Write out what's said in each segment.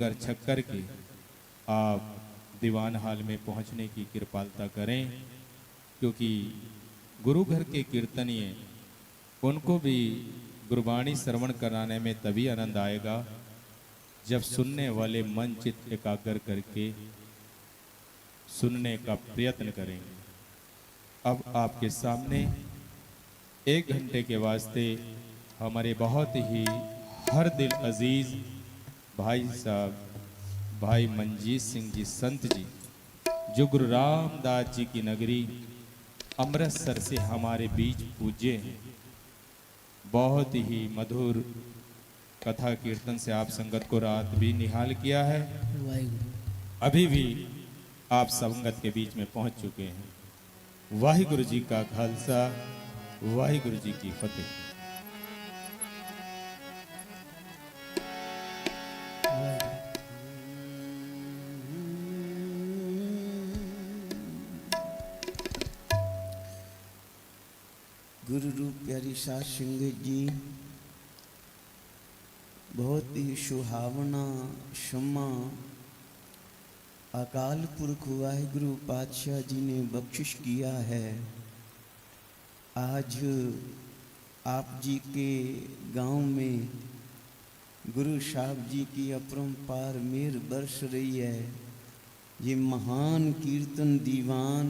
नगर छक्कर की आप दीवान हाल में पहुंचने की कृपालता करें, क्योंकि गुरु घर के कीर्तनीय उनको भी गुरबाणी श्रवण कराने में तभी आनंद आएगा जब सुनने वाले मन चित्त एकाग्र करके सुनने का प्रयत्न करेंगे। अब आपके सामने 1 घंटे के वास्ते हमारे बहुत ही हर दिल अजीज भाई साहब भाई मंजीत सिंह जी संत जी, जो गुरु रामदास जी की नगरी अमृतसर से हमारे बीच पूज्य हैं, बहुत ही मधुर कथा कीर्तन से आप संगत को रात भी निहाल किया है। अभी भी आप संगत के बीच में पहुंच चुके हैं। वाहिगुरु जी का खालसा, वाहिगुरु जी की फतेह। गुरु रूप प्यारी साध संगत जी, बहुत ही सुहावना क्षमा अकाल पुरख वाहिगुरु पातशाह जी ने बख्शिश किया है। आज आप जी के गांव में गुरु साहब जी की अपरंपार मेहर बरस रही है। ये महान कीर्तन दीवान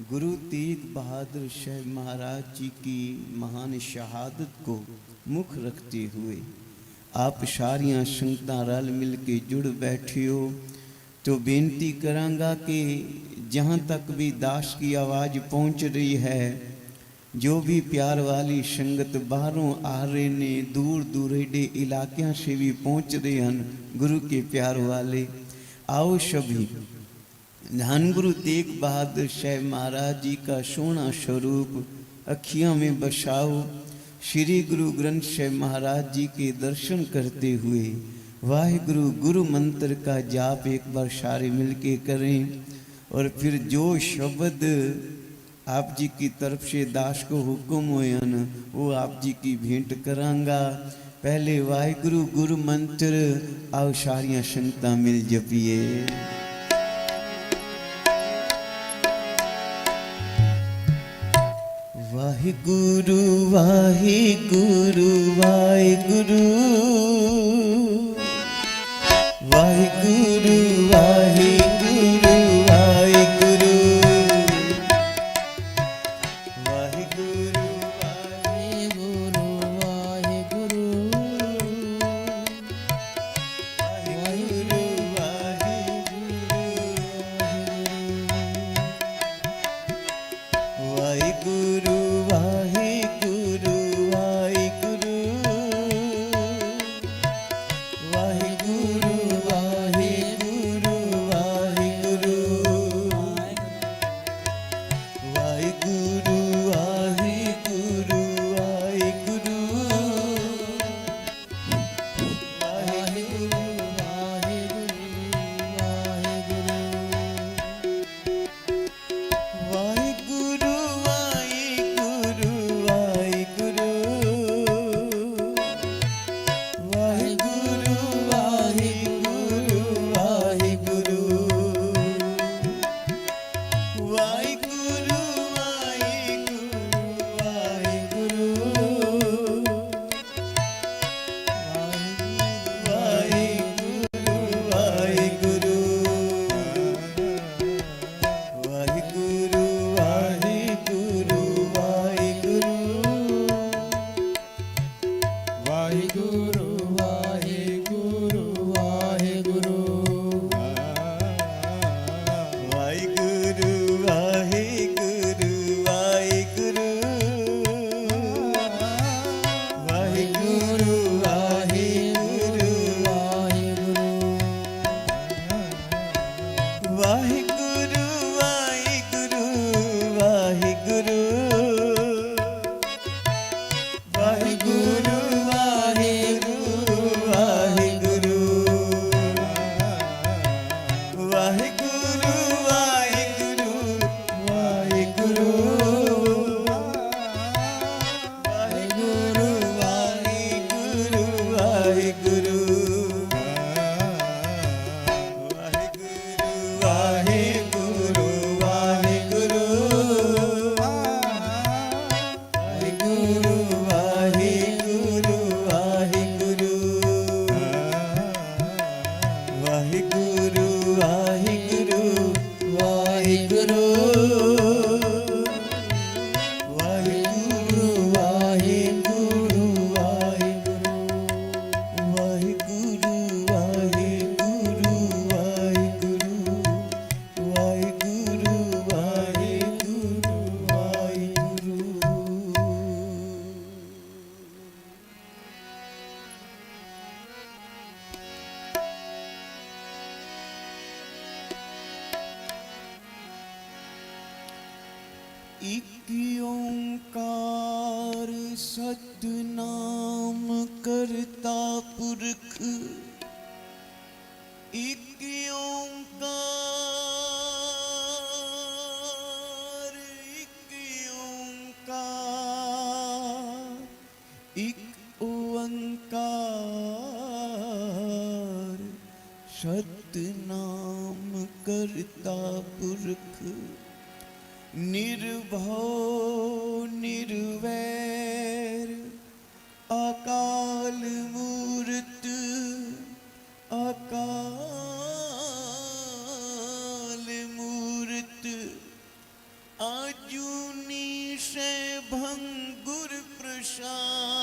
गुरु तेग बहादुर शाह महाराज जी की महान शहादत को मुख रखते हुए आप सारियां संगतां रल मिल के जुड़ बैठे हो, तो बेनती करांगा कि जहाँ तक भी दास की आवाज़ पहुँच रही है, जो भी प्यार वाली संगत बाहरों आ रहे ने, दूर दूरेडे इलाकों से भी पहुँच रहे हैं गुरु के प्यार वाले, आओ सभी धन गुरु तेग बहादुर शाह महाराज जी का सोना स्वरूप अखियां में बसाओ। श्री गुरु ग्रंथ साहिब महाराज जी के दर्शन करते हुए वाहिगुरु गुरु मंत्र का जाप एक बार सारे मिलके करें, और फिर जो शब्द आप जी की तरफ से दास को हुक्म हुए न वो आप जी की भेंट करांगा। पहले वाहिगुरु गुरु मंत्र आओ सारियां संगतां मिल जपिए। वाहिगुरु वाहिगुरु वाहिगुरु वाहिगुरु वाहिगुरु वाहिगुरु वाहिगुरु वाहिगुरु वाहिगुरु वाहिगुरु इक ओंकार सतनाम करता पुरख, इक ओंकार, इक ओंकार, इक ओंकार सतनाम करता पुरख, निर्भव निर्वैर अकाल मूर्त, अकाल मूर्त, आजुनी से भंग गुर प्रसाद,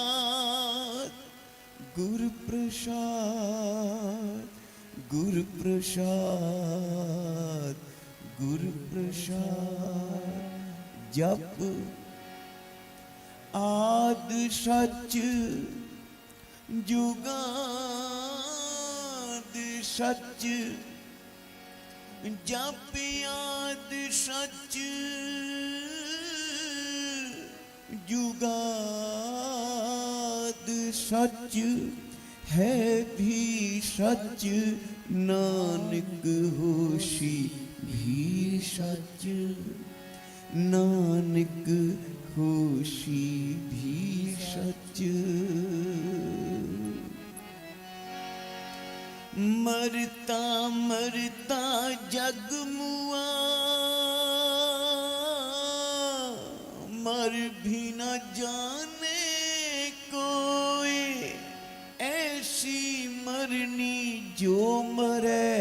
गुर प्रसाद, गुर प्रसाद, गुर प्रसाद। जप आद सच जुगाद सच, जप आद सच जुगाद सच, है भी सच नानक होशी भी सच, नानक होशी भी सच। मरता मरता जग मुआ, मर भी न जाने कोई, ऐसी मरनी जो मरे,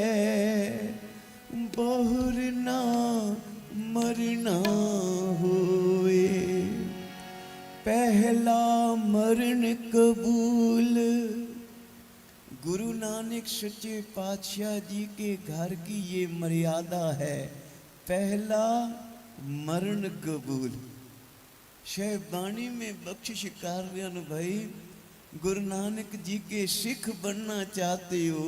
बहुर ना मरना होए। पहला मरण कबूल, गुरु नानक सच्चे पातशाह जी के घर की ये मर्यादा है, पहला मरण कबूल। शहबानी में बख्शिश कार्यान भाई, गुरु नानक जी के सिख बनना चाहते हो,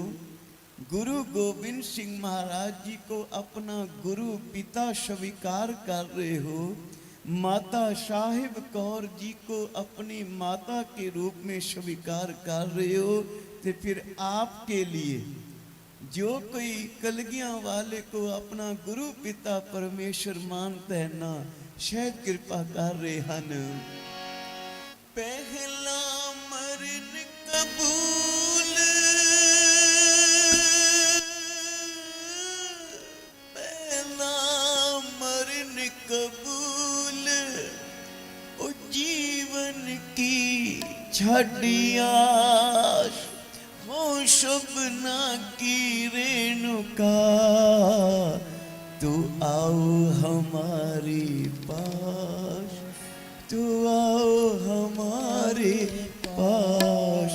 गुरु गोबिंद सिंह महाराज जी को अपना गुरु पिता स्वीकार कर रहे हो, माता साहिब कौर जी को अपनी माता के रूप में स्वीकार कर रहे हो, तो फिर आपके लिए जो कोई कलगियां वाले को अपना गुरु पिता परमेश्वर मानता है ना, शायद कृपा कर रहे हैं। पहला मरण कबूल, पहला मरण कबूल, ओ जीवन की छड़ियास हो शबना की रेणुका, तो आओ हमारे पास, तो आओ हमारे पास,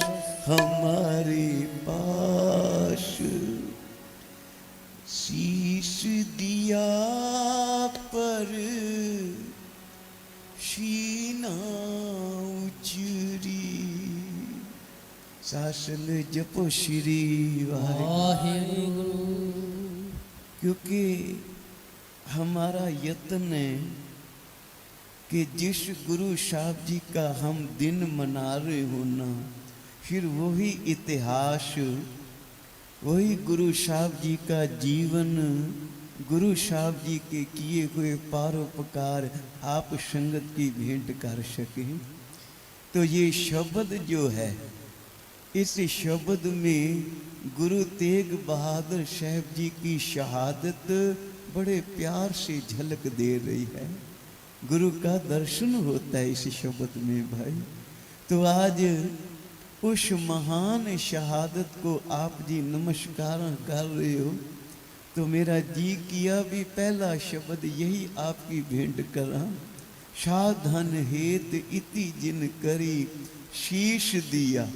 हमारे पास। शीश दिया पर शीना उचरी, सासल जपो श्री वाहिगुरु। क्योंकि हमारा यत्न है कि जिस गुरु साहब जी का हम दिन मना रहे हो ना, फिर वही इतिहास, वही गुरु साहब जी का जीवन, गुरु साहब जी के किए हुए पारोपकार आप संगत की भेंट कर सकें। तो ये शब्द जो है, इस शब्द में गुरु तेग बहादुर साहब जी की शहादत बड़े प्यार से झलक दे रही है। गुरु का दर्शन होता है इस शब्द में भाई। तो आज उस महान शहादत को आप जी नमस्कार कर रहे हो, तो मेरा जी किया भी पहला शब्द यही आपकी भेंट करा। साधन हेत इति जिन करी शीश दिया।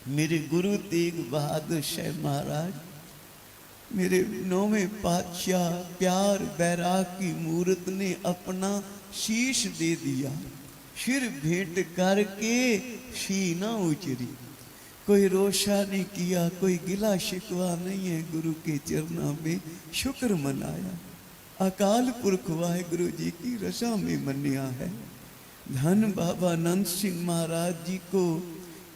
मेरे गुरु तेग बहादुर साहब महाराज, मेरे नौवें पातशाह प्यार बैराग की मूर्त ने अपना शीश दे दिया, सिर भेंट करके सीना उचरी। कोई रोशा नहीं किया, कोई गिला शिकवा नहीं है, गुरु के चरणों में शुक्र मनाया। अकाल पुरख वाहिगुरु जी की रजा में मन्या है। धन बाबा नंद सिंह महाराज जी को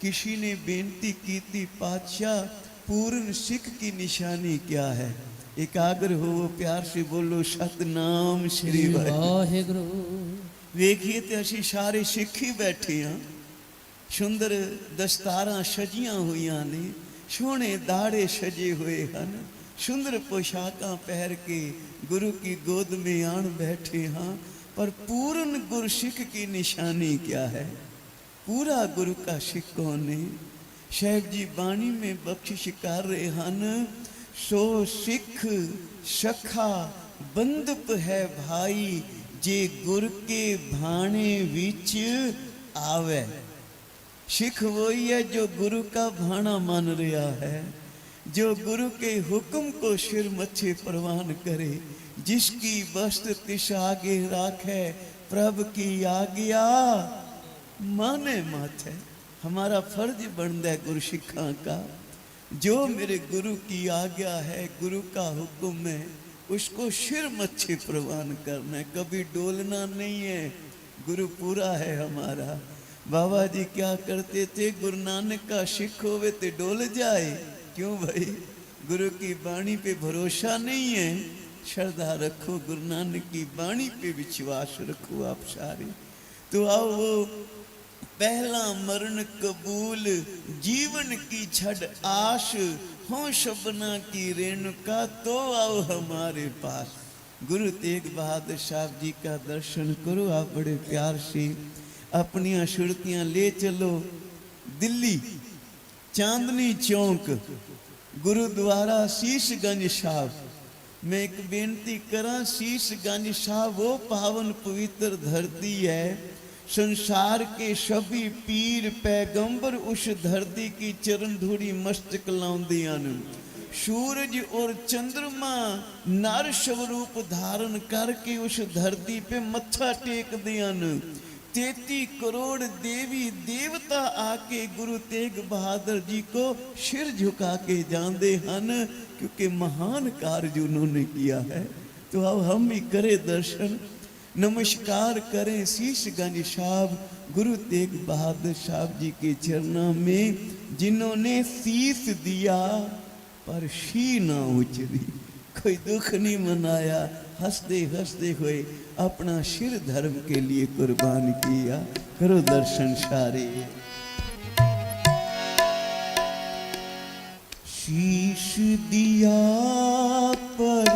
किसी ने बेनती की थी, पातशाह पूर्ण सिख की निशानी क्या है? एकाग्र हो, प्यार से बोलो सतनाम श्री वाहिगुरु। ਵੇਖੀਏ ਤੇ ਅਸੀਂ ਸਾਰੇ ਸਿੱਖ ਹੀ ਬੈਠੇ ਹਾਂ। ਸੁੰਦਰ ਦਸਤਾਰਾਂ ਸਜੀਆਂ ਹੋਈਆਂ ਨੇ, ਸੋਹਣੇ ਦਾੜੇ ਸਜੇ ਹੋਏ ਹਨ, सुंदर पोशाका पहन के गुरु की गोद में आन बैठे हाँ। पर पूर्ण गुरु सिख की निशानी क्या है? पूरा गुरु का सिख कौन है? साहिब जी बाणी में बख्शिश कर रहे हैं, सो सिख सखा बंदप है भाई, जे गुर के भाणे विच आवे। सिख वही है जो गुरु का भाणा मान रहा है, जो गुरु के हुक्म को सिर मच्छे प्रवान करे, जिसकी वस्त तिस आगे राखे, प्रभु की आज्ञा माने माथे। हमारा फर्ज बनता है गुरु सिखा का, जो मेरे गुरु की आज्ञा है, गुरु का हुक्म है, उसको सिर मच्छे प्रवान करना है, कभी डोलना नहीं है। गुरु पूरा है हमारा। बाबा जी क्या करते थे? गुरु नानक का सिख होवे ते डोल जाए। क्यों भाई? गुरु की वाणी पे भरोसा नहीं है। श्रद्धा रखो, गुरु नानक की वाणी पे विश्वास रखो आप सारे। तो आओ वो पहला मरण कबूल, जीवन की छड़ आश हो शबना की रेणुका, तो आओ हमारे पास। गुरु तेग बहादुर साहब जी का दर्शन करो आप बड़े प्यार से, अपनी सुरतियाँ ले चलो। दिल्ली चांदनी चौक गुरुद्वारा शीशगंज साहब, मैं एक बेनती करा, शीशगंज साहब वो पावन पवित्र धरती है, संसार के सभी पीर पैगंबर उस धरती की चरण धूड़ी मस्तक लाउंदे हन। सूरज और चंद्रमा नर स्वरूप धारण करके उस धरती पे मत्था टेकदे हन। 33 करोड़ देवी देवता आके गुरु तेग बहादुर जी को सिर झुका के जाते हैं, क्योंकि महान कार्य उन्होंने किया है। तो अब हम भी करें दर्शन, नमस्कार करें शीशगंज साहब गुरु तेग बहादुर साहब जी के चरणों में, जिन्होंने शीश दिया पर शी ना उचरी, कोई दुख नहीं मनाया, हंसते हंसते हुए अपना सिर धर्म के लिए कुर्बान किया। करो दर्शन सारे। शीश दिया पर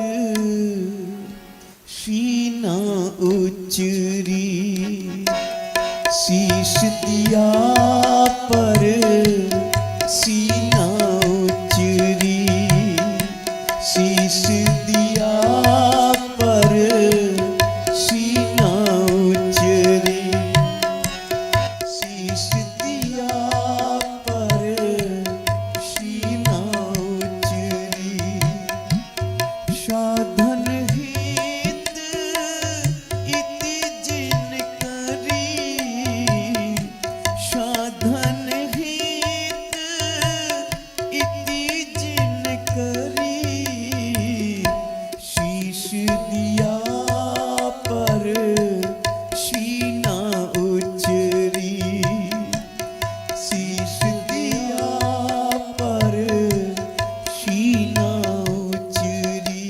सीना उचरी, शीश दिया पर सीना उचरी, शीश दिया पर सीना उचरी, शीश दिया पर सीना उचरी। साधन हित इति जिन करी, साधन हित इति जिन करी, शीश दिया पर सीना उचरी, शीश दिया पर सीना उचरी।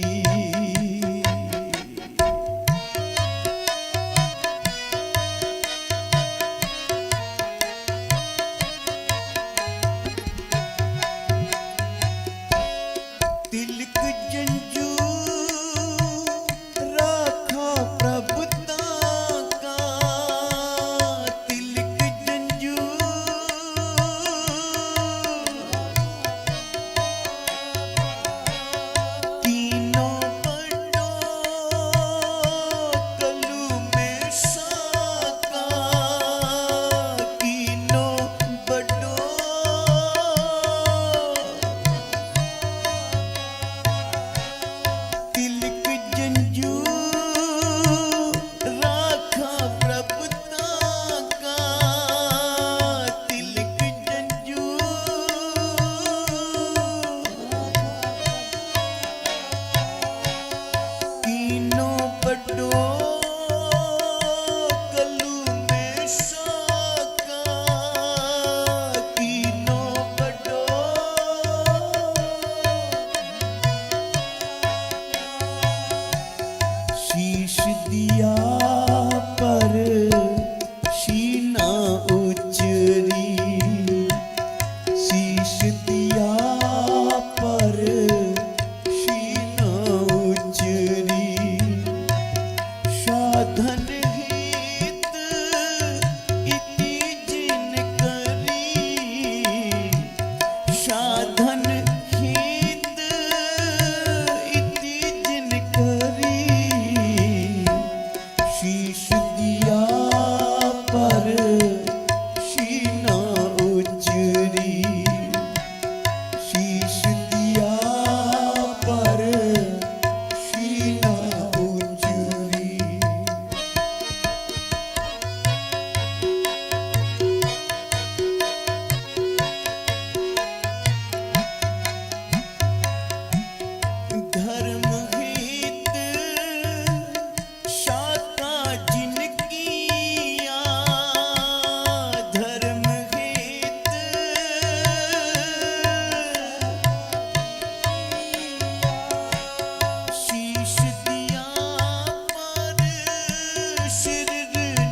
दिया पर शीना उचरी, शीश दिया पर शीना उचरी, साधन हित इति जिन करी, साधन हित इति जिन करी, शीश दिया पर शीना उचरी, शीश दिया पर शीना उचरी। धर्म हित शाखा जिनकिया, धर्म हित शीश दिया पर सिर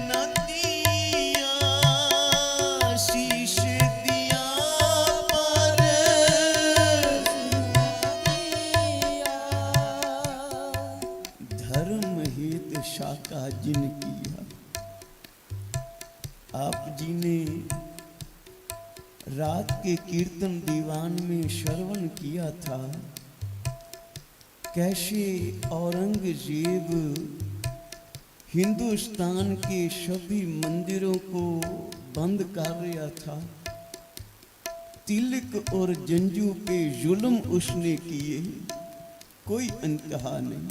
न दिया, शीश दिया पर धर्म हित शाखा जिन किया। आप जी ने रात के कीर्तन दीवान में श्रवण किया था कैसे औरंगजेब हिंदुस्तान के सभी मंदिरों को बंद कर रहा था। तिलक और जंजू पे जुल्म उसने किए, कोई इंतहा नहीं।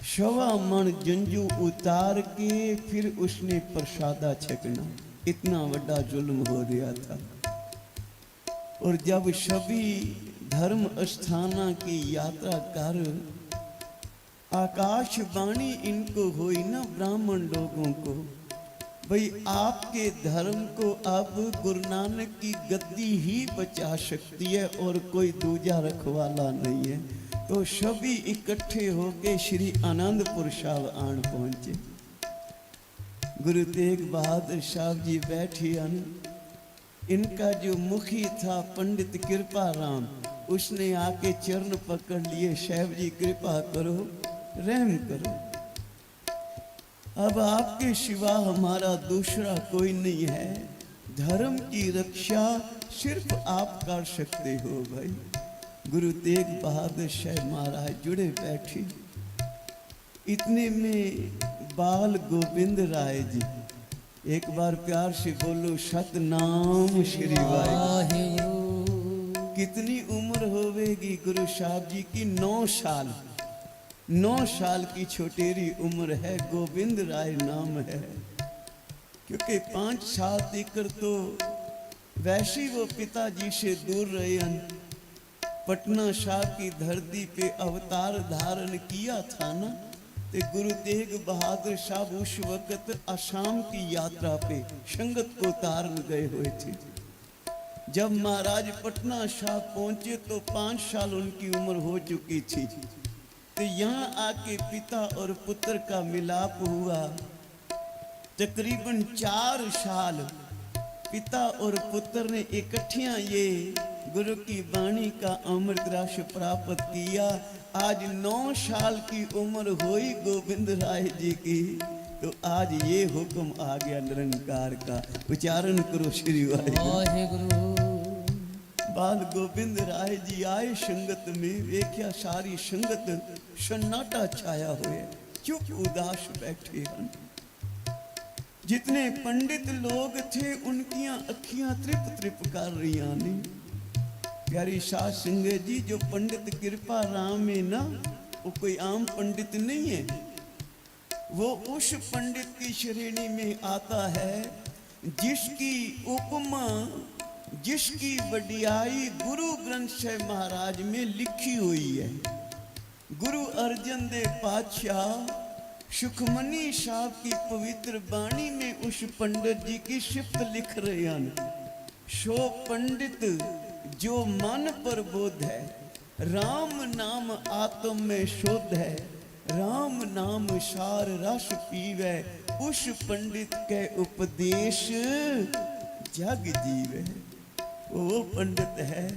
1.25 मन जंजू उतार के फिर उसने प्रसादा छकना, इतना बड़ा जुल्म हो रहा था। और जब सभी धर्म स्थाना की यात्रा कर आकाशवाणी इनको हुई ना ब्राह्मण लोगों को, भाई आपके धर्म को अब गुरु नानक की गद्दी ही बचा सकती है और कोई दूजा रखवाला नहीं है। तो सभी इकट्ठे होके श्री आनंदपुर साहब आन पहुंचे। गुरु तेग बहादुर साहब जी बैठे हन। इनका जो मुखी था पंडित कृपा राम, उसने आके चरण पकड़ लिए, साहब जी कृपा करो, रहम करो, अब आपके सिवा हमारा दूसरा कोई नहीं है, धर्म की रक्षा सिर्फ आप कर सकते हो भाई। गुरु तेग बहादुर साहब महाराज जुड़े बैठे। इतने में बाल गोविंद राय जी, एक बार प्यार से बोलो सतनाम श्री वाहिगुरु। कितनी उम्र होवेगी गुरु साहब जी की? 9 साल। 9 साल की छोटेरी उम्र है, गोविंद राय नाम है। क्योंकि 5-7 एकड़ तो वैसे ही वो पिताजी से दूर रहे हैं। पटना साहब की धरती पे अवतार धारण किया था ना, तो गुरु तेग बहादुर साहब उस वक्त असम की यात्रा पे संगत को तारण गए हुए थे। जब महाराज पटना साहब पहुंचे तो 5 साल उनकी उम्र हो चुकी थी। तो यहाँ आके पिता और पुत्र का मिलाप हुआ। तकरीबन 4 साल पिता और पुत्र ने इकट्ठियां ये गुरु की वाणी का अमृत रस प्राप्त किया। आज 9 साल की उम्र हुई गोविंद राय जी की, तो आज ये हुक्म आ गया निरंकार का, उच्चारण करो श्री वाहिगुरु। बाल गोविंद राय जी आए संगत में, वेख्या सारी संगत सन्नाटा छाया हुए, चुप उदास बैठे हैं। जितने पंडित लोग थे उनकी अखियां त्रिप त्रिप कर रही नहीं। प्यारी साध संगत जी, जो पंडित कृपा राम है ना, वो कोई आम पंडित नहीं है। वो उस पंडित की श्रेणी में आता है जिसकी उपमा, जिसकी वडियाई गुरु ग्रंथ साहिब महाराज में लिखी हुई है। गुरु अर्जन देव पातशाह सुखमनी साहब की पवित्र वाणी में उस पंडित जी की सिफत लिख रहे हैं। सो पंडित जो मन पर बोध है, राम नाम आत्म में शोध है, राम नाम सार रस पीवै, उस पंडित के उपदेश जग जीवै। वो पंडित है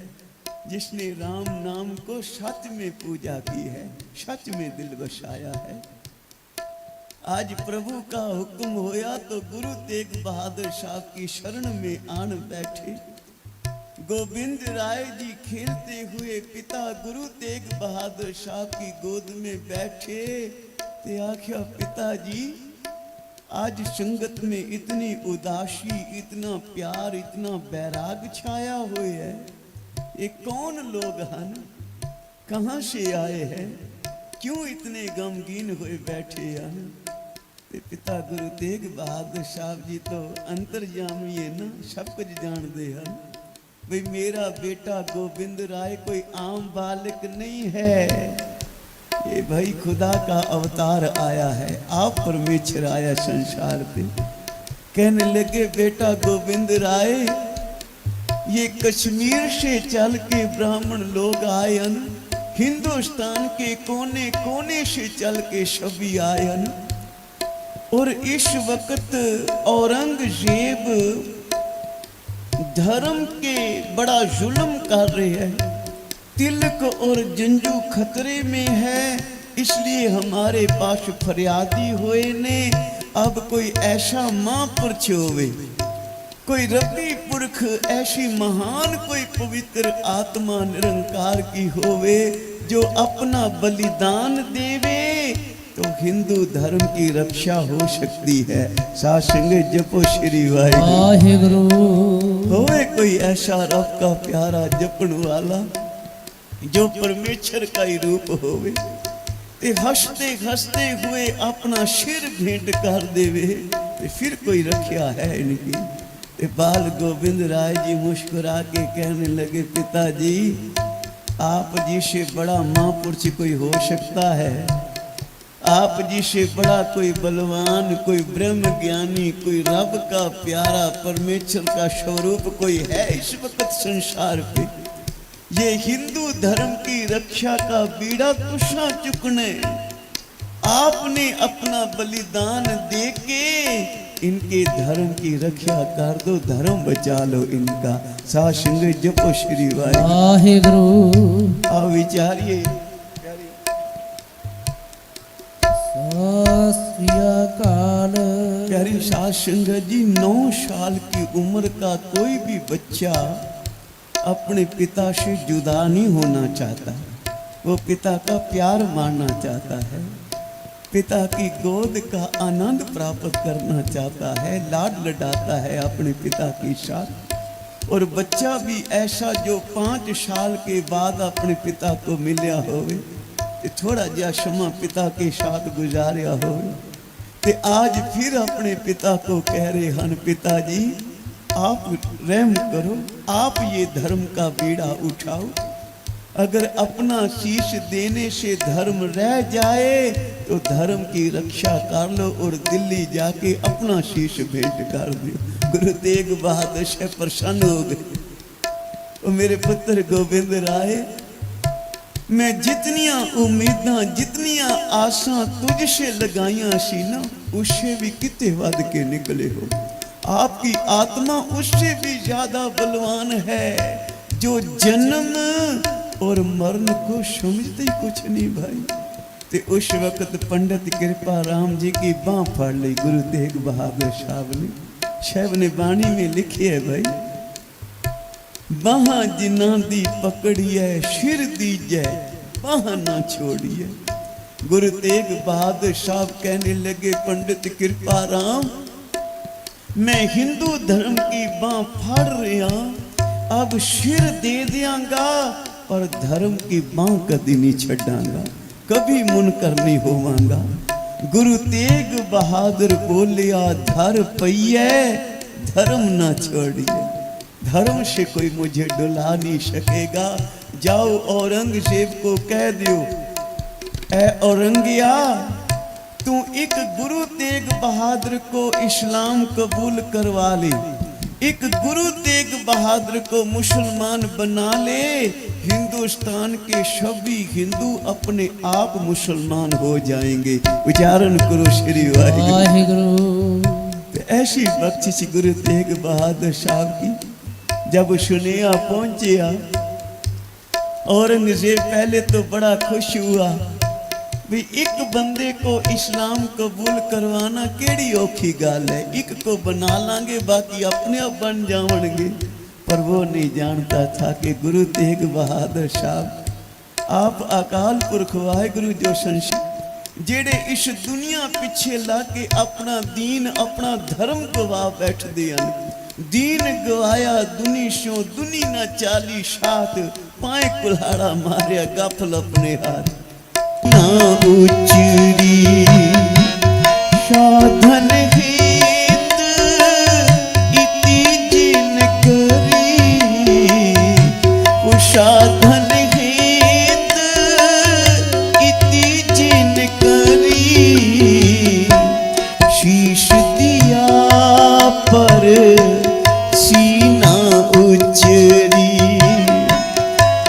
जिसने राम नाम को सच में पूजा की है, सच में दिल बसाया है। आज प्रभु का हुक्म होया तो गुरु तेग बहादुर साहब की शरण में आन बैठे। गोविंद राय जी खेलते हुए पिता गुरु तेग बहादुर साहब की गोद में बैठे ते आख्या, पिताजी आज संगत में इतनी उदासी, इतना प्यार, इतना बैराग छाया हुए है, ये कौन लोग हैं, कहाँ से आए हैं, क्यों इतने गमगीन हुए बैठे हैं। ते पिता गुरु तेग बहादुर साहब जी तो अंतर्यामी है ना, सब कुछ जानते हैं। भाई मेरा बेटा गोविंद राय कोई आम बालक नहीं है, ये भाई खुदा का अवतार आया है, आप परमेश्वर आया संसार पे। कहने लगे, बेटा गोविंद राय, ये कश्मीर से चल के ब्राह्मण लोग आए न, हिंदुस्तान के कोने कोने से चल के सभी आए न, और इस वक्त औरंगजेब धर्म के बड़ा जुल्म कर रहे हैं। तिलक और जंजू खतरे में है, इसलिए हमारे पास फरियादी हुए ने। अब कोई ऐसा महापुरुष होवे, कोई रबी पुरख, ऐसी महान कोई पवित्र आत्मा निरंकार की होवे जो अपना बलिदान देवे तो हिंदू धर्म की रक्षा हो सकती है। साथ संगे जपो श्री वाहिगुरु। होवे कोई ऐसा रब का प्यारा जपन वाला जो परमेश्वर का ही रूप होवे, ते हंसते हंसते हुए अपना सिर भेंट कर देवे, ते फिर कोई रक्षा है इनकी। ते बाल गोविंद राय जी मुस्कुरा के कहने लगे, पिताजी आप जी से बड़ा महापुरुष कोई हो सकता है, आप जी से बड़ा कोई बलवान, कोई ब्रह्म ज्ञानी, कोई रब का प्यारा परमेश्वर का स्वरूप कोई है इस वक्त संसार पे। ये हिंदू धर्म की रक्षा का बीड़ा तुसा चुकने, आपने अपना बलिदान दे के इनके धर्म की रक्षा कर दो, धर्म बचा लो इनका। साथ संग जपो श्री वाहिगुरु। आ विचारिए, प्यारी साथ संगत जी, 9 साल की उम्र का कोई भी बच्चा अपने पिता से जुदा नहीं होना चाहता, वो पिता का प्यार मानना चाहता है, पिता की गोद का आनंद प्राप्त करना चाहता है, लाड लडाता है अपने पिता के साथ। और बच्चा भी ऐसा जो 5 साल के बाद अपने पिता को मिलिया होवे, थोड़ा जा क्षमा पिता के साथ गुजारिया होवे, ते आज फिर अपने पिता को कह रहे हन, पिताजी आप रहम करो, आप ये धर्म का बीड़ा उठाओ। अगर अपना शीश देने से धर्म रह जाए तो धर्म की रक्षा कर लो और दिल्ली जाके अपना शीश भेंट कर दो। गुरु तेग बहादुर से प्रसन्न हो गए। और मेरे पुत्र गोविंद राय, मैं जितनियां उम्मीदां, जितनियां आसां तुझसे लगाइयां सी ना, उससे भी किते वध के निकले हो। आपकी आत्मा उससे भी ज्यादा बलवान है, जो जन्म और मरण को समझते ही कुछ नहीं भाई। ते उस वक्त पंडित कृपा राम जी की बांह फाड़ ली गुरु तेग बहादुर साहब ने। साहब ने बाणी में लिखी है भाई, बाह जिना दी पकड़िए सिर दीजे बाह ना छोड़िए। गुरु तेग बहादुर साहब कहने लगे, पंडित कृपा राम, मैं हिंदू धर्म की बांह फाड़ रहा, अब सिर दे दियांगा और धर्म की बांह कभी नहीं छड़ांगा, कभी मुनकर नहीं होवांगा। गुरु तेग बहादुर बोलिया, धर पइए धर्म ना छोड़िए, धर्म से कोई मुझे डुला नहीं सकेगा। जाओ औरंगजेब को कह दियो, ए औरंगिया, तू एक गुरु तेग बहादुर को इस्लाम कबूल करवा ले, एक गुरु तेग बहादुर को मुसलमान बना ले, हिंदुस्तान के सभी हिंदू अपने आप मुसलमान हो जाएंगे। उच्चारण करो श्री वाहिगुरु। वाहिगुरु। तो ऐसी बख्शिश गुरु तेग बहादुर साहब की जब सुनिया पहुंचिया, औरंगजेब पहले तो बड़ा खुश हुआ भी एक बंदे को इस्लाम कबूल करवाना केड़ी औखी गाल है, एक को बना लांगे बाकी अपने आप बन जावणगे। पर वो नहीं जानता था कि गुरु तेग बहादुर साहब आप अकाल पुरख वाहिगुरु जो संसार जेड़े इस दुनिया पिछे ला के अपना दीन अपना धर्म गवा बैठ दिया। दीन गवाया दुनी शो दुनी न चाली साथ, पाए कुल्हाड़ा मारिया गफल अपने हाथ। ना उचरी साधन हेत इति जिन करी, वो साधन हेत इति जिन करी, शीश दिया पर सीना उचरी,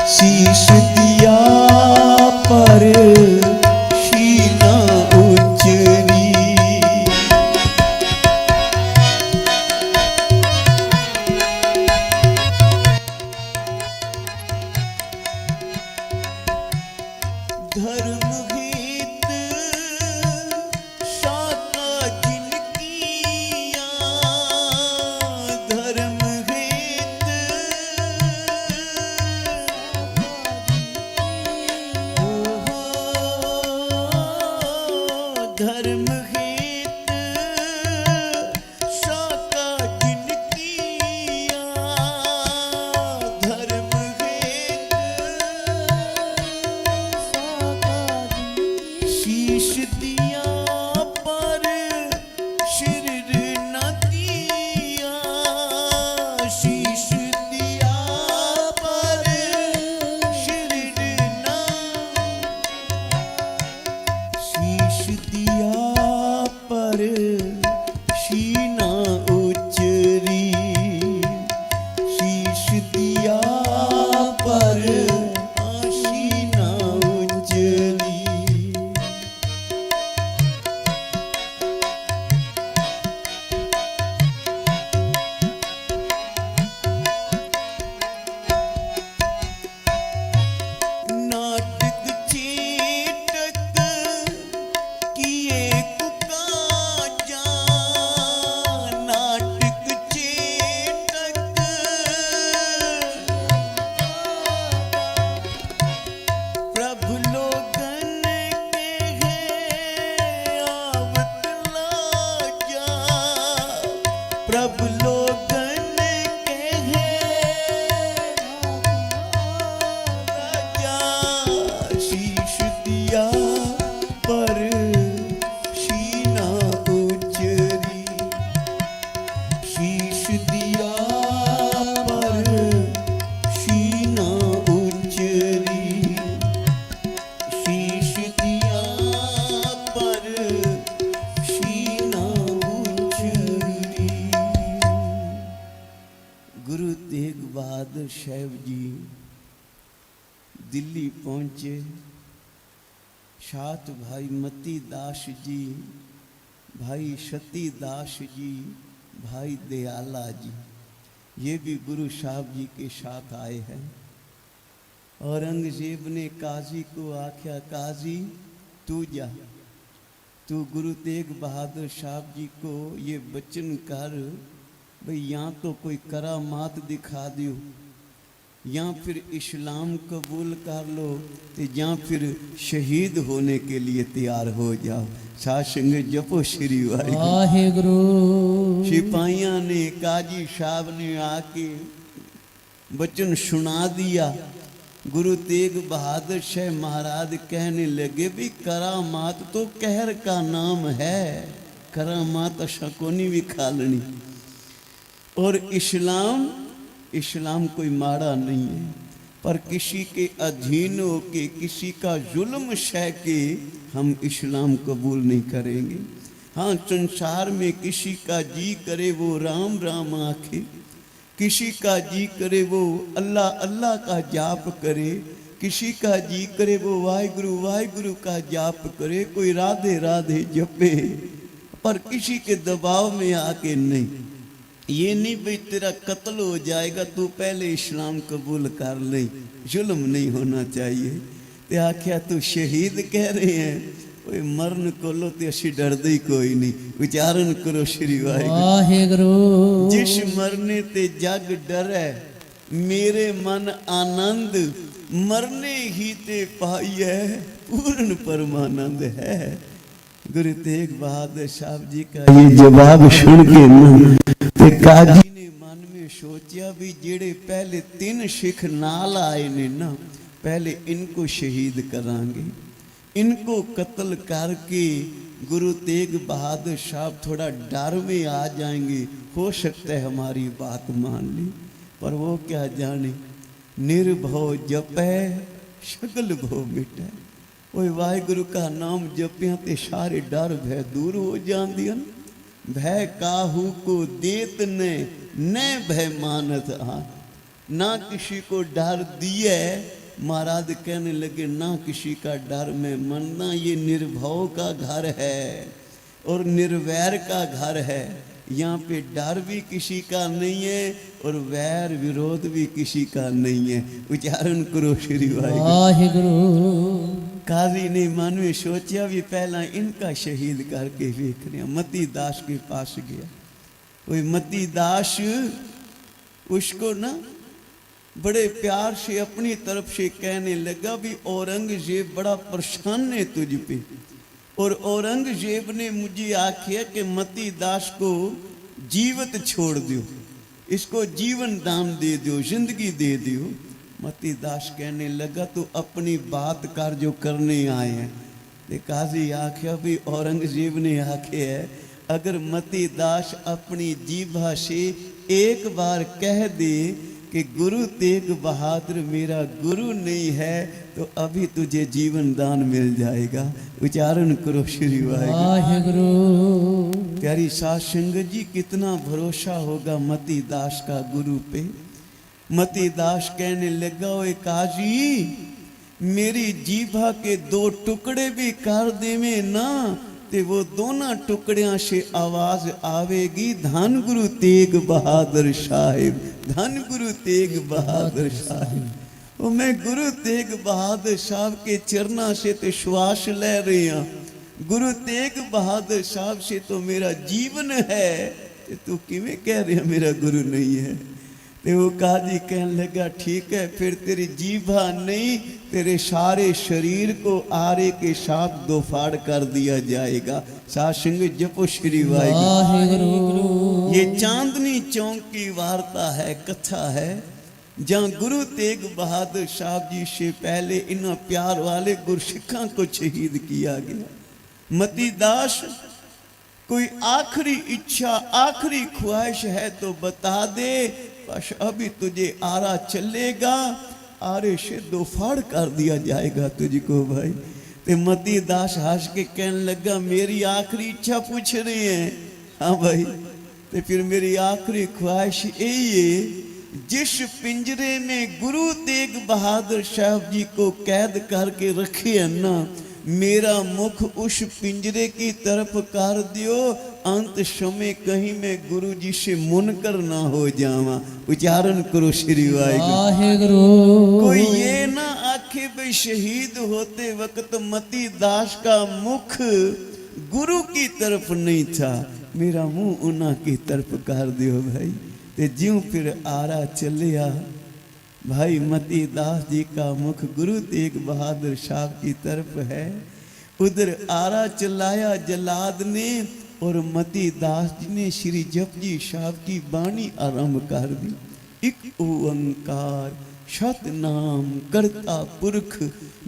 शीश दिया पर सीना उचरी। धर्म हित साका जिन किया, धर्म हित धर्म हित साका जिन किया, धर्म हित शीश दिया पर सिर न दिया, शीश दिया पर सिर न, शीश दिया पर सीना उचरी, शीश दिया पर सीना उचरी। नाटक चेटक किए कुकाजा, नाटक चेटक प्रभु लोगन के है आवत लाजा, प्रभु लोगन के है राजा, शीश दिया पर सीना उचरी, शीश दिया पर सीना उचरी, शीश दिया पर सीना उचरी। गुरु तेग बहादुर साहब जी दिल्ली पहुंचे। साथ भाई मती दास जी, भाई सती दास जी, भाई दयाला जी, ये भी गुरु साहब जी के साथ आए हैं। औरंगजेब ने काजी को आख्या, काजी तू जा, तू गुरु तेग बहादुर साहब जी को ये वचन कर भाई यहाँ तो कोई करामात दिखा दियो, या फिर इस्लाम कबूल कर लो, तो या फिर शहीद होने के लिए तैयार हो जाओ। साथ संग जपो श्री वाहिगुरु। वाहिगुरु। सिपाहियों ने काजी साहब ने आके वचन सुना दिया। गुरु तेग बहादुर शाह महाराज कहने लगे भी करामात तो कहर का नाम है, करामात शकोनी भी खालनी, और इस्लाम इस्लाम कोई माड़ा नहीं है, पर किसी के अधीन हो के किसी का जुल्म सह के हम इस्लाम कबूल नहीं करेंगे। हाँ, संसार में किसी का जी करे वो राम राम आखे, किसी का जी करे वो अल्लाह अल्लाह का जाप करे, किसी का जी करे वो वाहिगुरु वाहिगुरु का जाप करे, कोई राधे राधे जपे, पर किसी के दबाव में आके नहीं। ये नहीं भाई तेरा कत्ल हो जाएगा, तू पहले इस्लाम कबूल कर ले, जुल्म नहीं होना चाहिए। ते आख्या तू शहीद कह रहे हैं, कोई मरण कोलो ते असी डरदे ही कोई नहीं। उच्चारण करो श्री वाहिगुरु। वाहिगुरु जिस मरने ते जग डरै, मेरे मन आनंद मरने ही ते पाइए, पूर्ण परमानंद है। गुरु तेग बहादुर साहब जी का ये जवाब सुन के ना ते काजी ने मन में सोचा भी जेड़े पहले 3 सिख नाल आए ने ना, पहले इनको शहीद करांगे, इनको कत्ल करके गुरु तेग बहादुर साहब थोड़ा डर में आ जाएंगे, हो सकता है हमारी बात मान ली। पर वो क्या जाने, निर्भव जपै सगल भो मिटै। ओए वाहिगुरु का नाम जपिया ते सारे डर भय दूर हो जांदियां। भय काहू को देत ने न भय मानत आ, ना किसी को डर दिए। महाराज कहने लगे ना किसी का डर में मनना, ये निर्भव का घर है और निर्वैर का घर है। यहाँ पे डर भी किसी का नहीं है और वैर विरोध भी किसी का नहीं है। उच्चारण करो श्री वाहिगुरु काजी ने मन में सोचा भी पहला इनका शहीद करके देख रहे। मती दास के पास गया, कोई मती दास उसको ना बड़े प्यार से अपनी तरफ से कहने लगा भी औरंगजेब बड़ा परेशान है तुझ पे, और औरंगजेब ने मुझे आख्या कि मती दास को जीवित छोड़ दो, इसको जीवन दान दे दो, जिंदगी दे दो। मती दास कहने लगा तो अपनी बात कर जो करने आए हैं। ते काजी आख्या भी औरंगजेब ने आखे है, अगर मती दास अपनी जीभा से एक बार कह दे कि गुरु तेग बहादुर मेरा गुरु नहीं है, तो अभी तुझे जीवन दान मिल जाएगा। उच्चारण करो श्री वाहिगुरु। प्यारी साध संगत जी, कितना भरोसा होगा मती दास का गुरु पे। मती दास कहने लगा, ओए काजी मेरी जीभा के 2 टुकड़े भी कर देवे ना, ते वो दोनों टुकड़ियां से आवाज आवेगी, धन गुरु तेग बहादुर साहिब, धन गुरु तेग बहादुर साहिब। वो मैं गुरु तेग बहादुर साहब के चरना से तो श्वास ले रही हूं, गुरु तेग बहादुर साहब से तो मेरा जीवन है, तू किवें कह रहे मेरा गुरु नहीं है। ते वो काजी कहने लगा, ठीक है फिर तेरी जीभा नहीं, तेरे सारे शरीर को आरे के साथ 2 फाड़ कर दिया जाएगा। साथ संग जपो श्री वाहिगुरु। ये चांदनी चौक की वार्ता है, कथा है, जहाँ गुरु तेग बहादुर साहब जी से पहले इन प्यार वाले गुरसिखा को शहीद किया गया। मती दास कोई आखिरी इच्छा आखिरी ख्वाहिश है तो बता दे, बस अभी तुझे आरा चलेगा, आरे से 2 फाड़ कर दिया जाएगा तुझको भाई। ते मती दास हंस के कहने लगा, मेरी आखिरी इच्छा पूछ रहे हैं? हाँ भाई, तो फिर मेरी आखिरी ख्वाहिश यही है, जिस पिंजरे में गुरु तेग बहादुर साहब जी को कैद करके रखे है ना, मेरा मुख उस पिंजरे की तरफ कर दियो, अंत समय कहीं मैं गुरु जी से मुनकर ना हो जावा। उच्चारण करो श्री वाहिगुरु। कोई ये ना आखे भाई शहीद होते वक्त मती दास का मुख गुरु की तरफ नहीं था, मेरा मुंह उन्हा की तरफ कर दियो भाई। ते ज्यों फिर आरा चलिया भाई, मती दास जी का मुख गुरु तेग बहादुर साहब की तरफ है। उधर आरा चलाया जलाद ने, और मती दास जी ने श्री जपजी साहब की बाणी आरंभ कर दी। एक ओंकार सतनाम करता पुरख,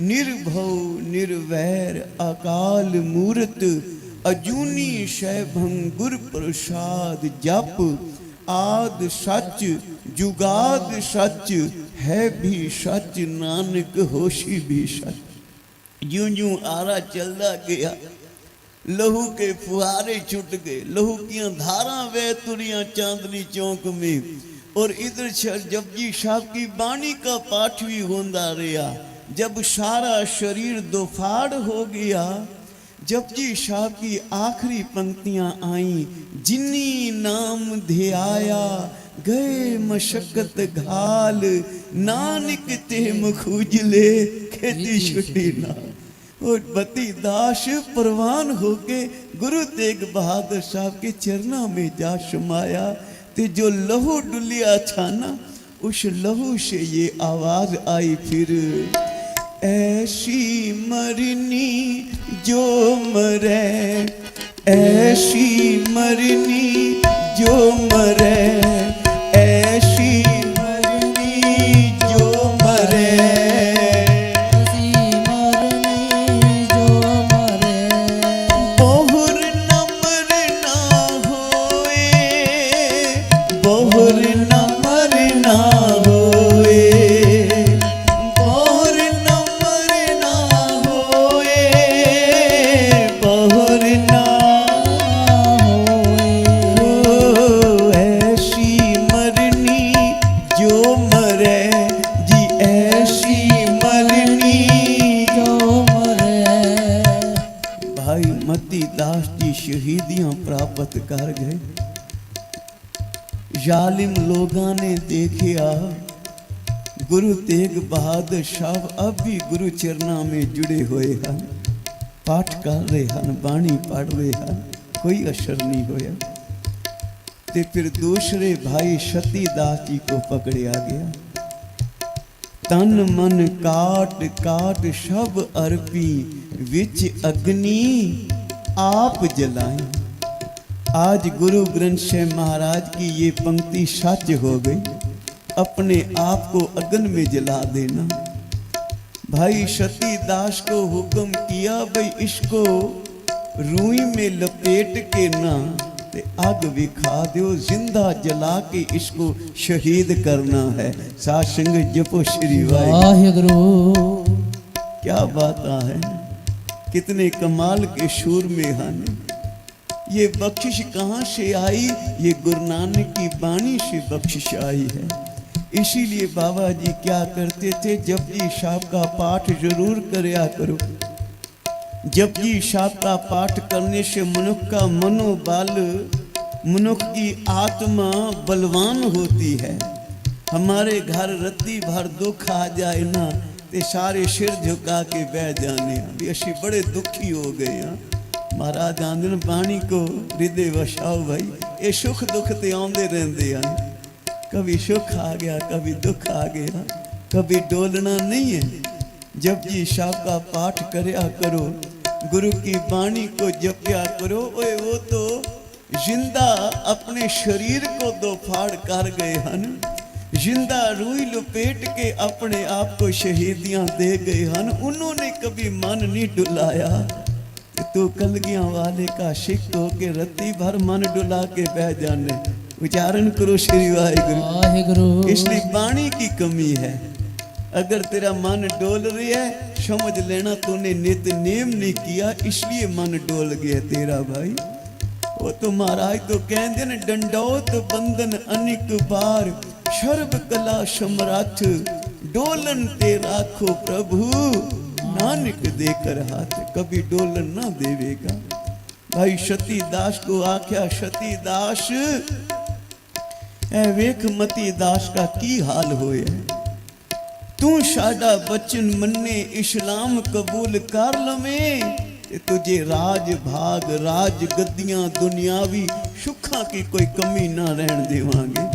निर्भव निर्वैर अकाल मूरत, अजूनी शैभं गुर प्रसाद जप, आद सच जुगाद सच, है भी सच नानक होशी भी सच। यूं यूं आरा चलता गया, लहू के फुहारे छुट गए, लहू की धारा वह तुरियां चांदनी चौक में, और इधर जपजी साहब की बाणी का पाठ भी होंदा रहा। जब सारा शरीर दोफाड़ हो गया, जपजी साहब की आखिरी पंक्तियां आई, जिन्नी नाम ध्याया गए मशक्कत घाल, नानक ते मुखुजले खेती छुट्टी ना। और बती दास परवान होके गुरु तेग बहादुर साहब के चरणों में जा समाया। ते जो लहू डुलिया था ना, उस लहू से ये आवाज आई फिर, ऐसी मरनी जो मरे, ऐसी मरनी जो मरे, ऐसी मरनी जो मरे, ऐसी मरनी जो मरे, बहुर न मरना होए, बहुर न मरना होए, बहुर न मरना होए, बहुर न हो, ऐसी मरनी जो मरे जी, ऐसी मरनी जो मरे। भाई मती दास जी शहीदियां प्राप्त कर गए। जालिम लोगां ने देखिया गुरु तेग बहादुर साहब अब भी गुरु चरणों में जुड़े हुए हैं, पाठ कर रहे हैं, बाणी पढ़ रहे हैं, कोई असर नहीं होया। ते फिर दूसरे भाई सती दास जी को पकड़िया गया। तन मन काट काट सब अर्पी, विच अग्नि आप जलाई। आज गुरु ग्रंथ साहिब महाराज की ये पंक्ति सच हो गई, अपने आप को अग्नि में जला देना। भाई सती दास को हुक्म किया, भाई इसको रूई में लपेट के ना ते आग विखा दो, जिंदा जला के इसको शहीद करना है। साथ संग जपो श्री वाहिगुरु। क्या बात है, कितने कमाल के शूर में हैं। ये बख्शिश कहाँ से आई? ये गुरु नानक की बाणी से बख्शिश आई है। इसीलिए बाबा जी क्या करते थे, जपजी साहब का पाठ जरूर करया करो। जपजी साहब का पाठ करने से मनुष्य का मनोबल, मनुष्य की आत्मा बलवान होती है। हमारे घर रत्ती भर दुख आ जाए ना, ते सारे सिर झुका के बह जाने, अभी असी बड़े दुखी हो गए हैं। महाराज आंदन बाणी को हृदय वसाओ भाई, ये सुख दुख ते आंदे रहते हैं। कभी सुख आ गया, कभी दुख आ गया, कभी डोलना नहीं है। जपजी साहब का पाठ करया करो, गुरु की बाणी को जपया करो। ओए वो तो जिंदा अपने शरीर को दो फाड़ कर गए हैं, जिंदा रूई लपेट के अपने आप को शहीदियां दे गए हैं। उन्होंने कभी मन नहीं डुलाया। तू कलगियां वाले का शिक हो के रत्ती भर मन डुला के बह जाने। उच्चारण करो श्री वाहिगुरु वाहिगुरु। इसलिए बाणी की कमी है। अगर तेरा मन डोल रहा है, समझ लेना तूने नित नेम नहीं किया, इसलिए मन डोल गया तेरा भाई। वो तो महाराज तो कहते न, डंडौत बंधन अनिक बार, सर्व कला समरथ, डोलन ते राखो प्रभु, नानक देकर हाथ। कभी डोलन ना देवेगा। भाई सती दास को आख्या, सती दास ए वेख मती दास का की हाल होए। तू साडा बचन मन्ने, इस्लाम कबूल कर लवे, तुझे राज भाग, राज गद्दियां, दुनियावी सुखा की कोई कमी ना रहन देवांगे।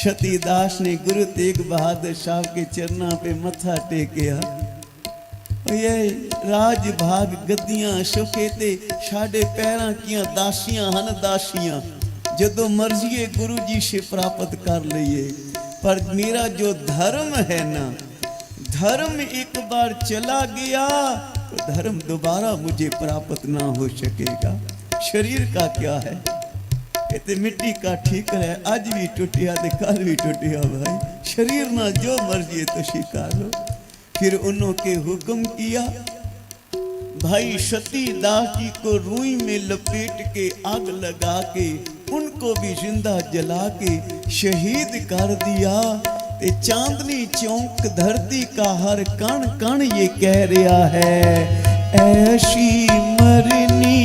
सती दास ने गुरु तेग बहादुर साहब के चरणों पे मत्था टेकिया। ये राज भाग गद्दियां सुखे ते साडे पैरां कियां दासियां हन, दासियां जदों मर्जी गुरु जी से प्राप्त कर लइए। पर मेरा जो धर्म है ना, धर्म एक बार चला गया तो धर्म दोबारा मुझे प्राप्त ना हो सकेगा। शरीर का क्या है, ये मिट्टी का ठीक है, आज भी टूटिया तो कल भी टूटिया। भाई शरीर ना जो मर्जी है तो स्वीकार लो। फिर उन्होंने हुक्म किया, भाई सती दास जी को रूई में लपेट के आग लगा के उनको भी जिंदा जला के शहीद कर दिया। ते चांदनी चौक धरती का हर कण कण ये कह रहा है, ऐसी मरनी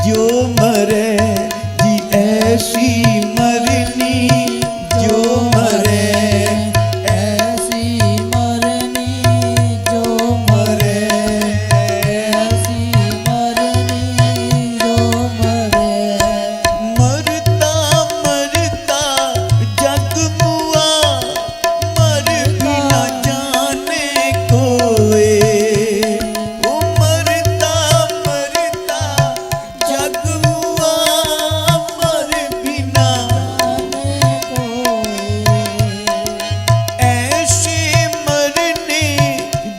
जो मरे जी, ऐसी मरनी जो मरे, ऐसी मरनी जो मरे, ऐसी मरनी जो मरे। मरता मरता जग मुआ, मर भी न जाने कोई। ओ मरता मरता जग मुआ, मर भी न जाने कोई। ऐसे मरने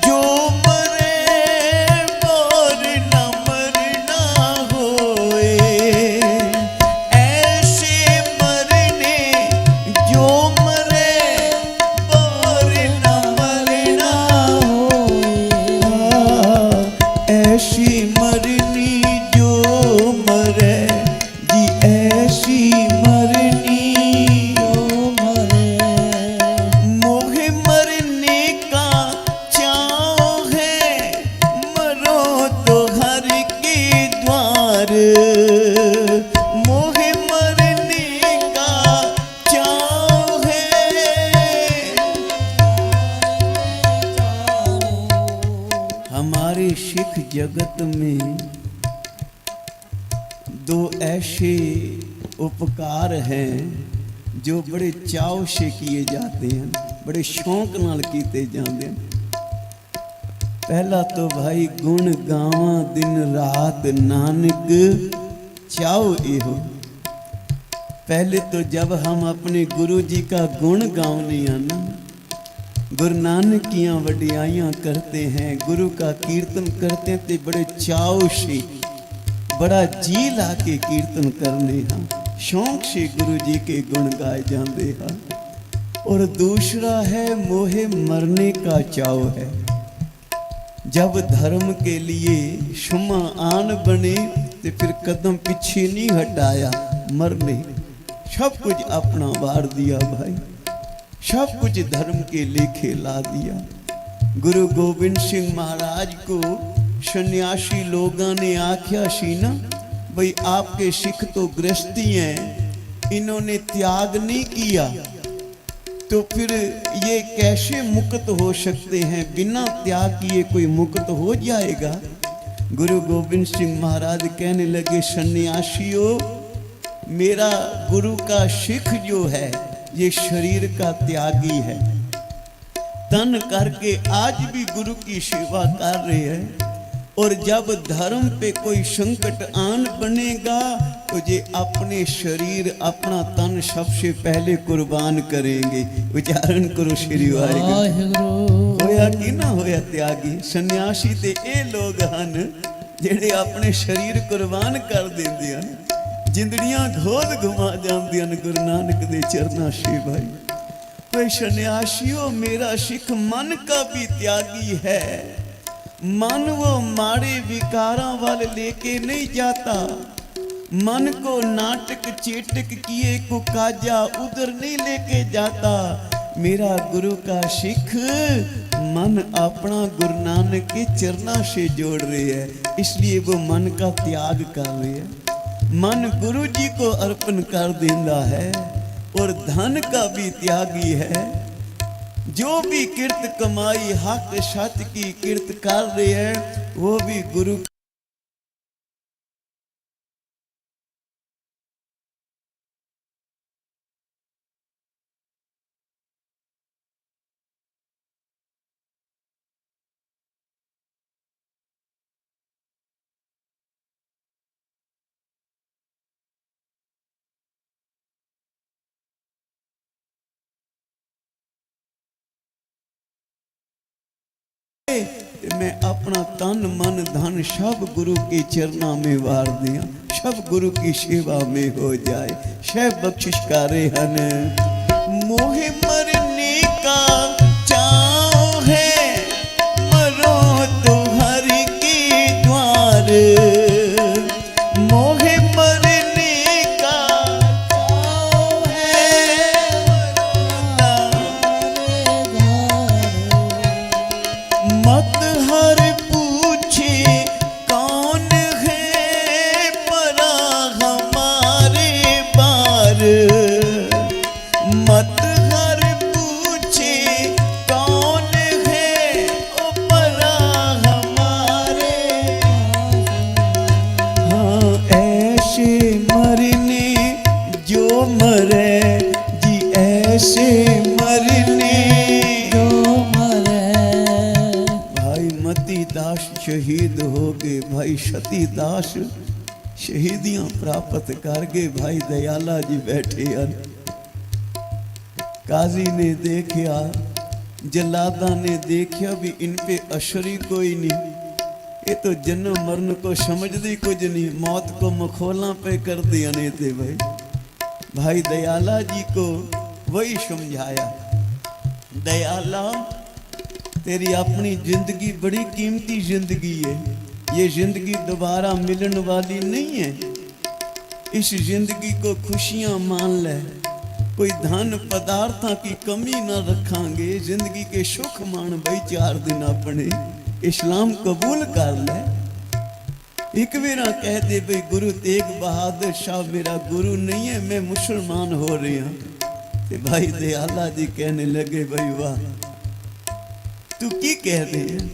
जो मरे, मोर न मरना होए। ऐसे मरने जो मरे, मोर न मरना होए। ऐसी मरनी जो मरे जी, ऐसी मरनी जो मरे। मोहे मरने का चाव है, मरो तो हर के द्वार। मोहे मरने का चाव है। हमारे सिख जगत में दो ऐसे उपकार हैं जो बड़े चाव से किए जाते हैं, बड़े शौक नाल कीते जाते हैं। पहला तो भाई गुण गावा दिन रात नानक चाव इहो। पहले तो जब हम अपने गुरु जी का गुण गाउने हैं ना, गुरु नानक की वडियाइयाँ करते हैं, गुरु का कीर्तन करते हैं, तो बड़े चाव से बड़ा जी ला के कीर्तन करने हाँ, शौक से गुरु जी के गुण गाए जाते हैं। और दूसरा है मोहे मरने का चाव है। जब धर्म के लिए शुमा आन बने तो फिर कदम पीछे नहीं हटाया, मरने सब कुछ अपना वार दिया भाई, सब कुछ धर्म के लेखे ला दिया। गुरु गोबिंद सिंह महाराज को सन्यासी लोगों ने आख्या सी ना, भाई आपके सिख तो गृहस्थी हैं, इन्होंने त्याग नहीं किया, तो फिर ये कैसे मुक्त हो सकते हैं? बिना त्याग किए कोई मुक्त हो जाएगा? गुरु गोबिंद सिंह महाराज कहने लगे, सन्यासियों, मेरा गुरु का सिख जो है ये शरीर का त्यागी है, तन करके आज भी गुरु की सेवा कर रहे हैं। और जब धर्म पे कोई संकट आन बनेगा तो ये अपने शरीर अपना तन सबसे पहले कुर्बान करेंगे। उच्चारण करो श्री वाहिगुरू। होया कि ना होया त्यागी? सन्यासी ते ये लोग हन जेड़े अपने शरीर कुर्बान कर देंदे हन, जिंदड़ियां घोद घुमा जांदियां गुरु नानक दे चरना से भाई। तो सन्यासियों, मेरा सिख मन का भी त्यागी है। मन वो माड़े विकारां वाल लेके नहीं जाता, मन को नाटक चेटक किए को काजा उधर नहीं लेके जाता। मेरा गुरु का सिख मन अपना गुरु नानक के चरना से जोड़ रहे है, इसलिए वो मन का त्याग कर रहे है, मन गुरु जी को अर्पण कर देता है। और धन का भी त्यागी है। जो भी कीर्त कमाई हक सत की कीर्त कर रहे हैं, वो भी गुरु मैं अपना तन मन धन सब गुरु के चरणा में वार दिया, सब गुरु की सेवा में हो जाए। शह बख्शिश करे हन। मोहे मरने का चाव है, मरो तो हर के द्वार। मोहे मरने का मती दास शहीद हो गए, भाई सती दास शहीदियां प्राप्त कर गए। भाई दयाला जी बैठे हैं। काजी ने देखा, जलादा ने देखा भी इन पे असर ही कोई नहीं, ये तो जन्म मरण को समझती कुछ नहीं, मौत को मखौला पे कर दिया ने थे। भाई दयाला जी को वही समझाया, दयाला तेरी अपनी जिंदगी बड़ी कीमती जिंदगी है, ये जिंदगी दोबारा मिलने वाली नहीं है। इस जिंदगी को खुशियां मान ले, कोई धन पदार्थों की कमी ना रखांगे, जिंदगी के सुख मान भाई 4 दिन अपने इस्लाम कबूल कर ले। एक बेरा कह दे भाई गुरु तेग बहादुर शाह मेरा गुरु नहीं है, मैं मुसलमान हो रहा। ते भाई दयाला जी कहने लगे भाई वाह तू की कह रहे हैं,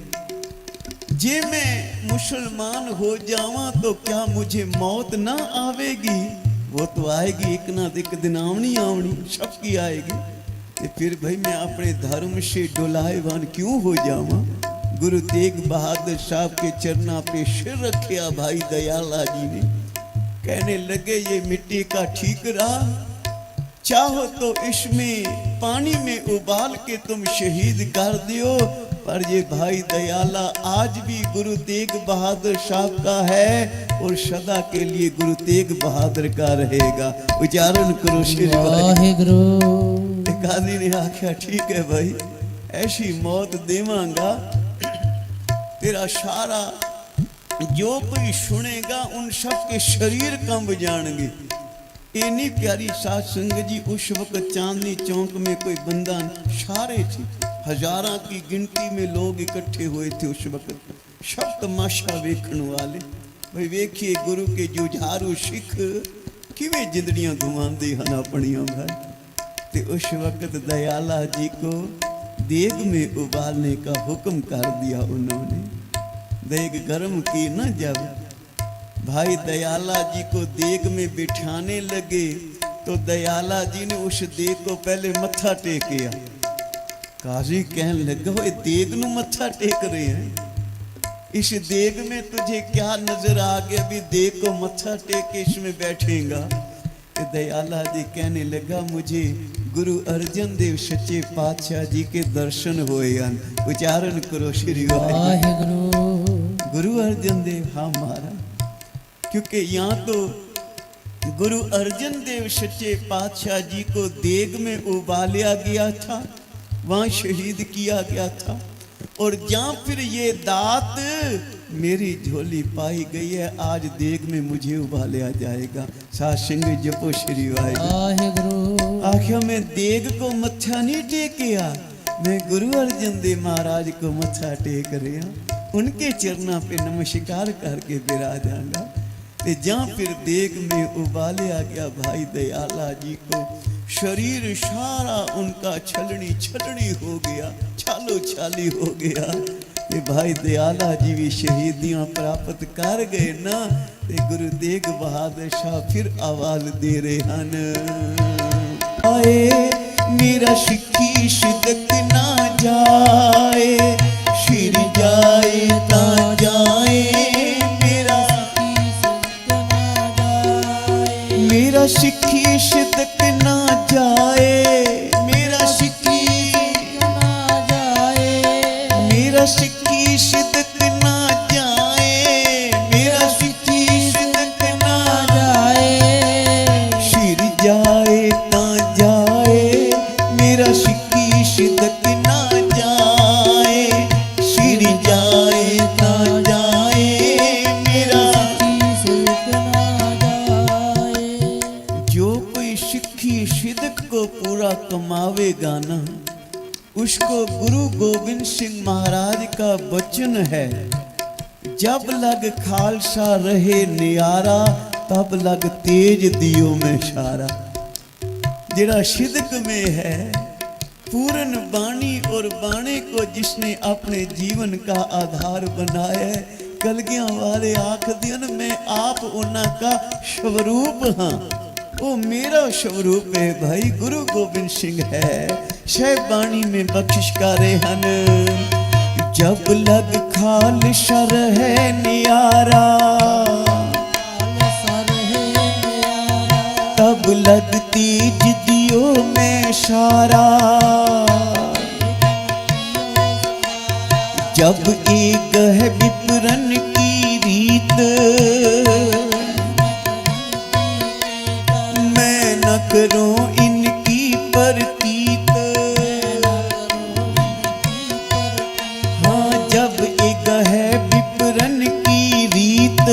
जे मैं मुसलमान हो जावा तो क्या मुझे मौत ना आवेगी? वो तो आएगी, एक ना एक दिन आवनी आवनी सबकी आएगी। ते फिर भाई मैं अपने धर्म से डुलाएवान क्यों हो जावा? गुरु तेग बहादुर साहब के चरणा पे सिर रखिया भाई दयाला जी ने। कहने लगे ये मिट्टी का ठीक रहा, चाहो तो इसमें पानी में उबाल के तुम शहीद कर दियो, पर ये भाई दयाला आज भी गुरु तेग बहादुर साहब का है और सदा के लिए गुरु तेग बहादुर का रहेगा। उच्चारण करो श्री वाहिगुरु। काजी ने आख्या ठीक है भाई, ऐसी मौत देवांगा तेरा सारा जो कोई सुनेगा उन सब के शरीर कंब जाएंगे। इतनी प्यारी साध संगत जी, उस वक्त चांदनी चौक में कोई बंदा सारे थे, हजारों की गिनती में लोग इकट्ठे हुए थे उस वक्त, सब तमाशा वेखण वाले। भाई वेखिए गुरु के जुझारू सिख किवें जिंदड़ियां घुमांदे हन अपनियां भाई। ते उस वक्त दयाला जी को देग में उबालने का हुक्म कर दिया उन्होंने। देग गर्म की न जब भाई दयाला जी को देग में बिठाने लगे तो दयाला जी ने उस देग को पहले मत्था टेकिया। काजी कहने लगा वो देग नू मत्था टेक रहे हैं, इस देग में तुझे क्या नजर आ गया भी देग को मत्था टेक के इसमें बैठेगा? तो दयाला जी कहने लगा मुझे गुरु अर्जन देव सच्चे पातशाह जी के दर्शन हुए हैं। उच्चारण करो श्री वाहिगुरु। गुरु अर्जन देव हमारा, क्योंकि यहाँ तो गुरु अर्जन देव सच्चे पातशाह जी को देग में उबाला गया था, वहाँ शहीद किया गया था, और जहाँ फिर ये दात मेरी झोली पाई गई है, आज देग में मुझे उबाला जाएगा। साथ सिंह जपो श्री वाहिगुरु। आखिर मैं देग को मत्था नहीं टेकिया, मैं गुरु अर्जन देव महाराज को मत्था टेक रहा, उनके चरणों पे नमस्कार करके विराजांगा। जहाँ फिर देग में उबाला गया भाई दयाला जी को, शरीर सारा उनका छलनी छलनी हो गया, छालो छाली हो गया। ते भाई दयाला जी भी शहीदियां प्राप्त कर गए ना। ते गुरु तेग बहादुर शाह फिर आवाज दे रहे हैं, आए मेरा सिक्की सिदक ना जाए, सिर जाए ता जाए, मेरा सिक्की सिदक ना जाए, मेरा सिक्की ना जाए, मेरा सिक्की सिदक ना जाए, मेरा सिक्की सिदक ना जाए, सिर जाए ता जाए, मेरा सिक्की सिदक ना जाए, सिर जाए ता जाए, मेरा सिदक को पूरा कमावेगा ना, उसको गुरु गोविंद सिंह महाराज का वचन है, जब लग खालसा रहे नियारा, तब लग तेज दियो में सारा। जेड़ा सिदक में है पूर्ण बाणी और बाणे को जिसने अपने जीवन का आधार बनाया है, कलगियां वाले आख दिन मैं आप उन्ना का स्वरूप हाँ, वो मेरा स्वरूप है भाई गुरु गोबिंद सिंह है। शह बाणी में बख्शिश करे हन, जब लग खाल शर है नियारा, तब लगती जिदियों में शारा। जब एक है विपरन की रीत, मैं न करूं इनकी परतीत। हाँ, जब एक है विपरन की रीत,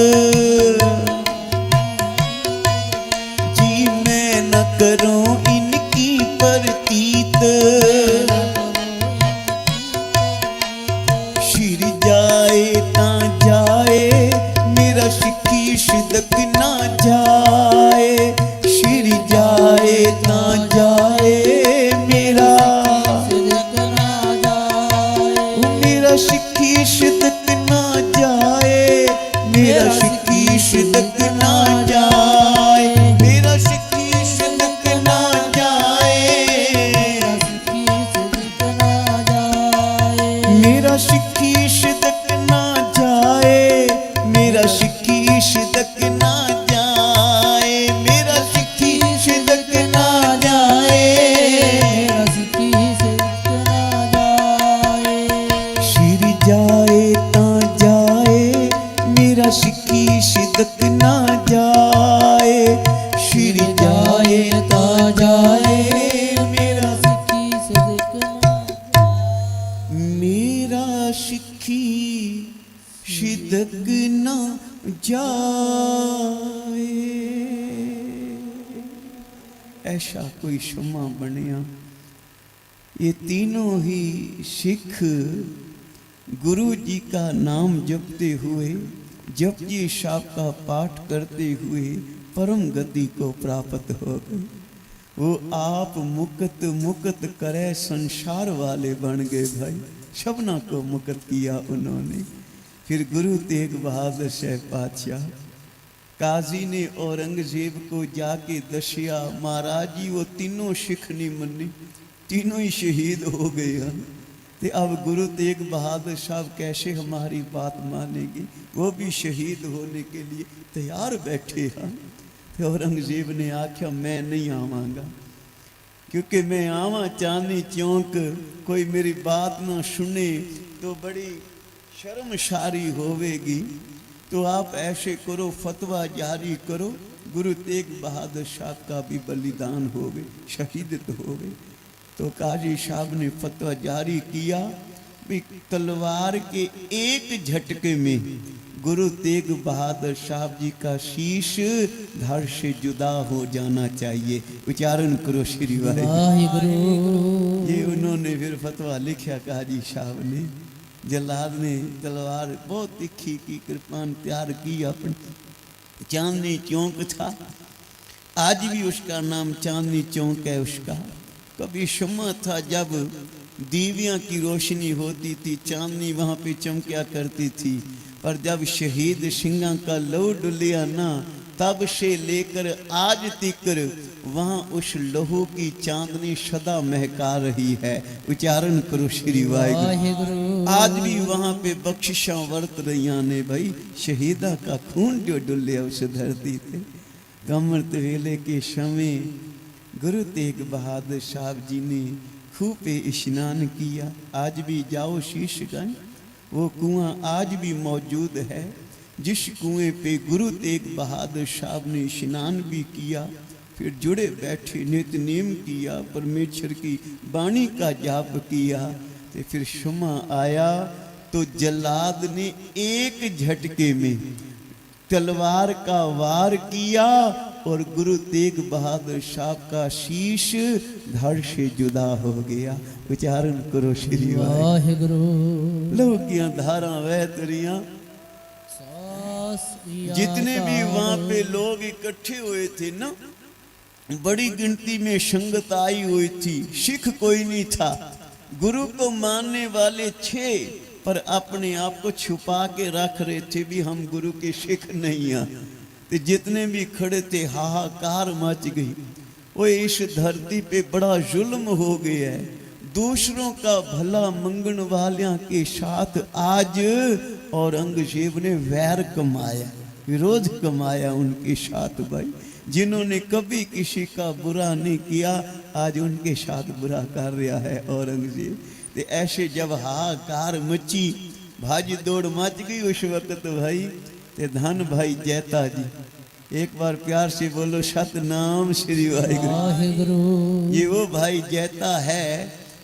जी मैं न करूं इनकी परतीत। शिर जाए ता जाए मेरा शिखी शिदक ना जाए। शिर जाए ता जाए मेरा शिखी शिदक ना जाए। मेरा शिखी शिदक ना जाए। मेरा शिखी शिदक ना जाए। मेरा शिखी शिदक ना जाए। मेरा शिखी शिदक ना जाए। मेरा शिखी शिदक ना जाए। शिर जाए ता जाए मेरा शिखी शिदक ना जाए। शिर जाए ता जाए मेरा मेरा शिखी शिदक ना जाए। ऐसा कोई शमा बनिया। ये तीनों ही सिख गुरु जी का नाम जपते हुए, जपजी साहब का पाठ करते हुए परम गति को प्राप्त हो गए। वो आप मुक्त मुक्त करे संसार वाले बन गए भाई। सबना को मुक्त किया उन्होंने। फिर गुरु तेग बहादुर साहब पातशाह काजी ने औरंगजेब को जाके दसिया, महाराज जी वो तीनों सिख नहीं मनी, तीनों ही शहीद हो गए हैं। तो अब गुरु तेग बहादुर साहब कैसे हमारी बात मानेगी? वो भी शहीद होने के लिए तैयार बैठे हैं। तो औरंगजेब ने आख्या मैं नहीं आवांगा, क्योंकि मैं आवा चांदनी चौक कोई मेरी बात ना सुने तो बड़ी शर्मसारी होवेगी। तो आप ऐसे करो, फतवा जारी करो। गुरु तेग बहादुर साहब का भी बलिदान हो गए, शहीद हो गए। तो काजी साहब ने फतवा जारी किया भी तलवार के एक झटके में गुरु तेग बहादुर साहब जी का शीश धड़ से जुदा हो जाना चाहिए। उच्चारण करो श्री वाहिगुरु। ये उन्होंने फिर फतवा लिखा काजी साहब ने। जल्लाद ने तलवार बहुत तिखी की, कृपान तैयार की अपनी। चांदनी चौक था, आज भी उसका नाम चांदनी चौक है उसका। कभी शम्मा था जब दीवियां की रोशनी होती थी, चांदनी वहाँ पे चमकिया करती थी। पर जब शहीद सिंगा का लहू डुलिया ना, तब से लेकर आज तक वहाँ उस लहू की चांदनी सदा महका रही है। उच्चारण करो श्री वाहिगुरु। आज भी वहाँ पे बख्शिशा वर्त रही ने भाई। शहीदा का खून जो डुलिया उस धरती पे। अमृत वेले के समय गुरु तेग बहादुर साहब जी ने खूह पे स्नान किया। आज भी जाओ शीशगंज, वो कुआं आज भी मौजूद है जिस कुएं पे गुरु तेग बहादुर साहब ने स्नान भी किया। फिर जुड़े बैठे नित्यनेम किया, परमेश्वर की वाणी का जाप किया। तो फिर शुमा आया तो जल्लाद ने एक झटके में तलवार का वार किया और गुरु तेग बहादुर साहब का शीश धड़ से जुदा हो गया। उच्चारण करो श्री वाहिगुरु। लौकियां धारा वहतरियां, जितने भी वहां पे लोग इकट्ठे हुए थे ना, बड़ी गिनती में संगत आई हुई थी। सिख कोई नहीं था। गुरु को मानने वाले थे, पर अपने आप को छुपा के रख रहे थे भी हम गुरु के सिख नहीं हैं। तो जितने भी खड़े थे हाहाकार मच गई। वो इस धरती पे बड़ा जुल्म हो गया है। दूसरों का भला मंगण वालियां के साथ आज औरंगजेब ने वैर कमाया, विरोध कमाया उनके साथ भाई। जिन्होंने कभी किसी का बुरा नहीं किया आज उनके साथ बुरा कर रहा है औरंगजेब। तो ऐसे जब हाहाकार मची, भाजी दौड़ मच गई उस वक्त भाई, ते धन भाई जैता जी, एक बार प्यार से बोलो सतनाम श्री वाहिगुरु। वाहिगुरु ये वो भाई जैता है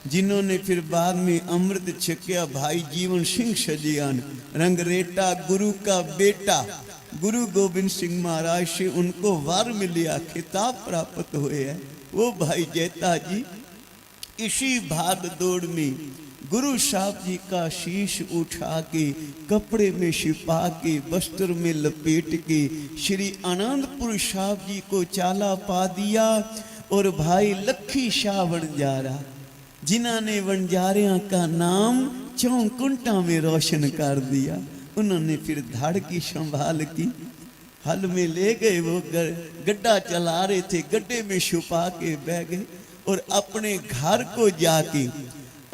जिन्होंने फिर बाद में अमृत छकिया, भाई जीवन सिंह सजियान, रंगरेटा गुरु का बेटा, गुरु गोविंद सिंह महाराज से उनको वर मिलिया, खिताब प्राप्त हुए है वो भाई जैता जी। इसी भाग दौड़ में गुरु साहब जी का शीश उठा के कपड़े में छिपा के वस्त्र में लपेट के श्री आनंदपुर साहब जी को चाला पा दिया। और भाई लखी शाह वनजारा, जिन्होंने वनजारिया का नाम चौकुंटा में रोशन कर दिया, उन्होंने फिर धड़ की संभाल की, हल में ले गए, वो गड्ढा चला रहे थे, गड्ढे में छुपा के बह गए और अपने घर को जाके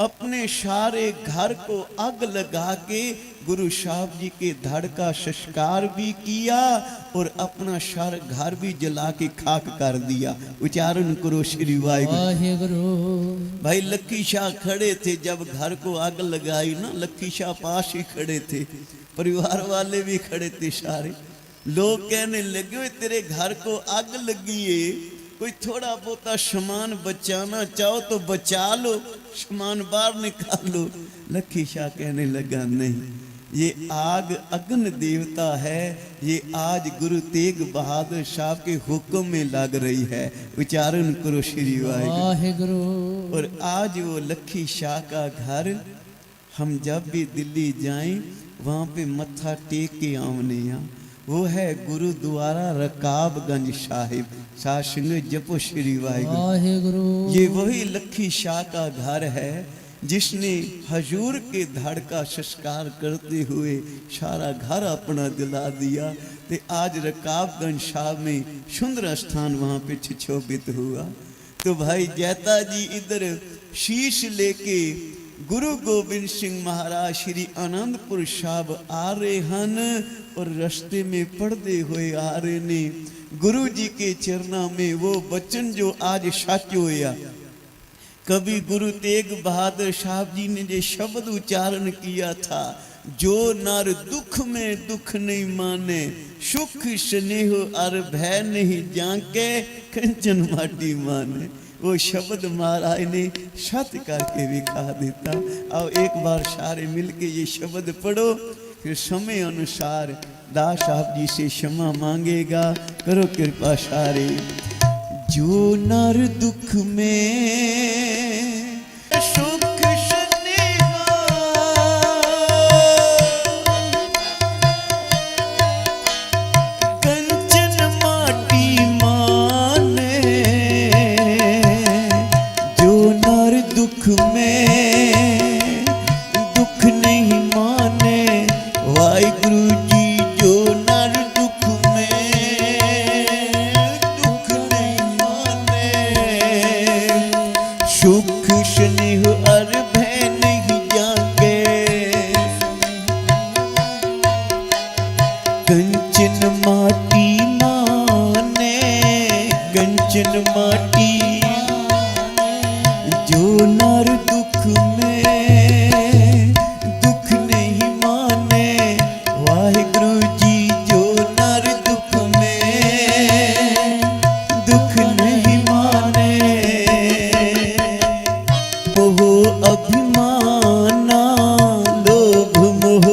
अपने सारे घर को आग लगा के गुरु साहब जी के धड़ का संस्कार भी किया और अपना सारा घर भी जला के खाक कर दिया। उच्चारण करो श्री वाहिगुरु। भाई लक्की शाह खड़े थे जब घर को आग लगाई ना, लक्की शाह पास ही खड़े थे, परिवार वाले भी खड़े थे सारे। लोग कहने लगे तेरे घर को आग लगी है, कोई थोड़ा बहुता सामान बचाना चाहो तो बचा लो, सामान बाहर निकालो। लक्की शाह कहने लगा नहीं, ये आग अग्नि देवता है, ये आज गुरु तेग बहादुर साहब के हुक्म में लग रही है। उच्चारण करो श्री वाहिगुरु। और आज वो लक्की शाह का घर हम जब भी दिल्ली जाएं वहाँ पे मत्था टेक के आमने यहाँ, वो है गुरुद्वारा रकाबगंज साहिब। साध संगत जपो श्री वाहिगुरु। ये वही लक्की शाह का घर है जिसने हजूर के धड़ का संस्कार करते हुए सारा घर अपना दिला दिया। ते आज रकाबगंज साहब में सुंदर स्थान वहाँ पे सुशोभित हुआ। तो भाई जैता जी इधर शीश लेके गुरु गोविंद सिंह महाराज श्री आनंदपुर साहब आ रहे हैं और रास्ते में पढ़ते हुए आ रहे ने गुरु जी के चरणों में वो वचन जो आज सच होया। कभी गुरु तेग बहादुर साहब जी ने जो शब्द उच्चारण किया था, जो नर दुख में दुख नहीं माने, सुख स्नेह और भय नहीं जाके कंचन माटी माने, वो शब्द महाराज ने सत्य करके दिखा देता। आओ एक बार सारे मिलके ये शब्द पढ़ो, फिर समय अनुसार दास साहब जी से क्षमा मांगेगा। करो कृपा सारे। जो नर दुख में सुख स्नेह कंचन माटी माने, जो नर दुख में दुख नहीं माने, वाहिगुरु जी जो नर दुख में दुख नहीं माने, सुख स्नेह और भय नहीं जागे, कंचन माटी माने, कंचन माटी, जो नर दुख में दुख नहीं माने, वाहिगुरु जी जो नर दुख में दुख नहीं माने, मोह अभिमाना लोभ मोह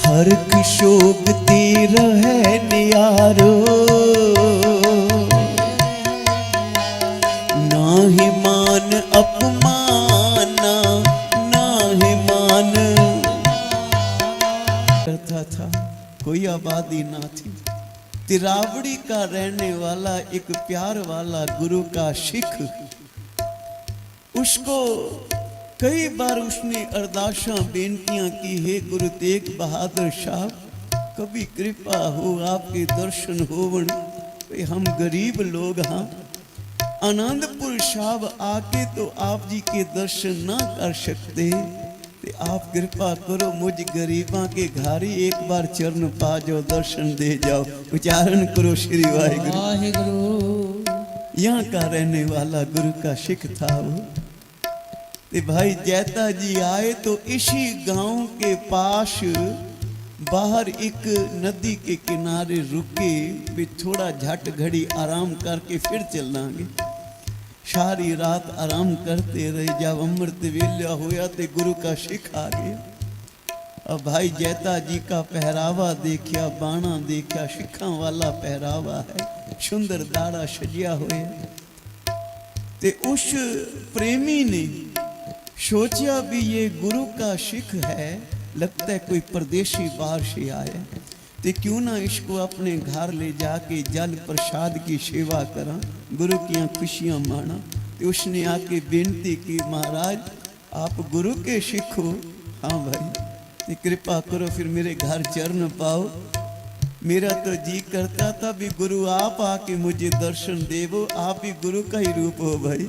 हर शोभती रहे नियारो, नाहि मान अपमाना नाहि मान करता था। कोई आबादी ना थी, तिरावड़ी का रहने वाला एक प्यार वाला गुरु का सिख, उसको कई बार उसने अरदासा बेनतियां की, हे गुरु तेग बहादुर साहब कभी कृपा हो आपके दर्शन होवन, हम गरीब लोग हाँ, आनंदपुर साहब आके तो आप जी के दर्शन ना कर सकते, ते आप कृपा करो मुझ गरीबा के घारी एक बार चरण पा जाओ, दर्शन दे जाओ। उच्चारण करो श्री वाहिगुरु। वाहिगुरु। यहाँ का रहने वाला गुरु का सिख था वो। ते भाई जैता जी आए तो इसी गांव के पास बाहर एक नदी के किनारे रुके, भी थोड़ा झट घड़ी आराम करके फिर चलांगे। सारी रात आराम करते रहे, जब अमृत वेला होया तो गुरु का सिख आ गया। अब भाई जैता जी का पहरावा देखा, बाणा देखा, सिखा वाला पहरावा है, सुंदर दाड़ा सजिया हुए। ते उस प्रेमी ने सोचा भी ये गुरु का सिख है, लगता है कोई परदेशी बाहर से आया, तो क्यों ना इसको अपने घर ले जाके जल प्रसाद की सेवा करा, गुरु की खुशियां माना। तो उसने आके बेनती की, महाराज आप गुरु के सिख हो? हाँ भाई, तो कृपा करो फिर मेरे घर चरण पाओ। मेरा तो जी करता था भी गुरु आप आके मुझे दर्शन देवो, आप ही गुरु का ही रूप हो भाई,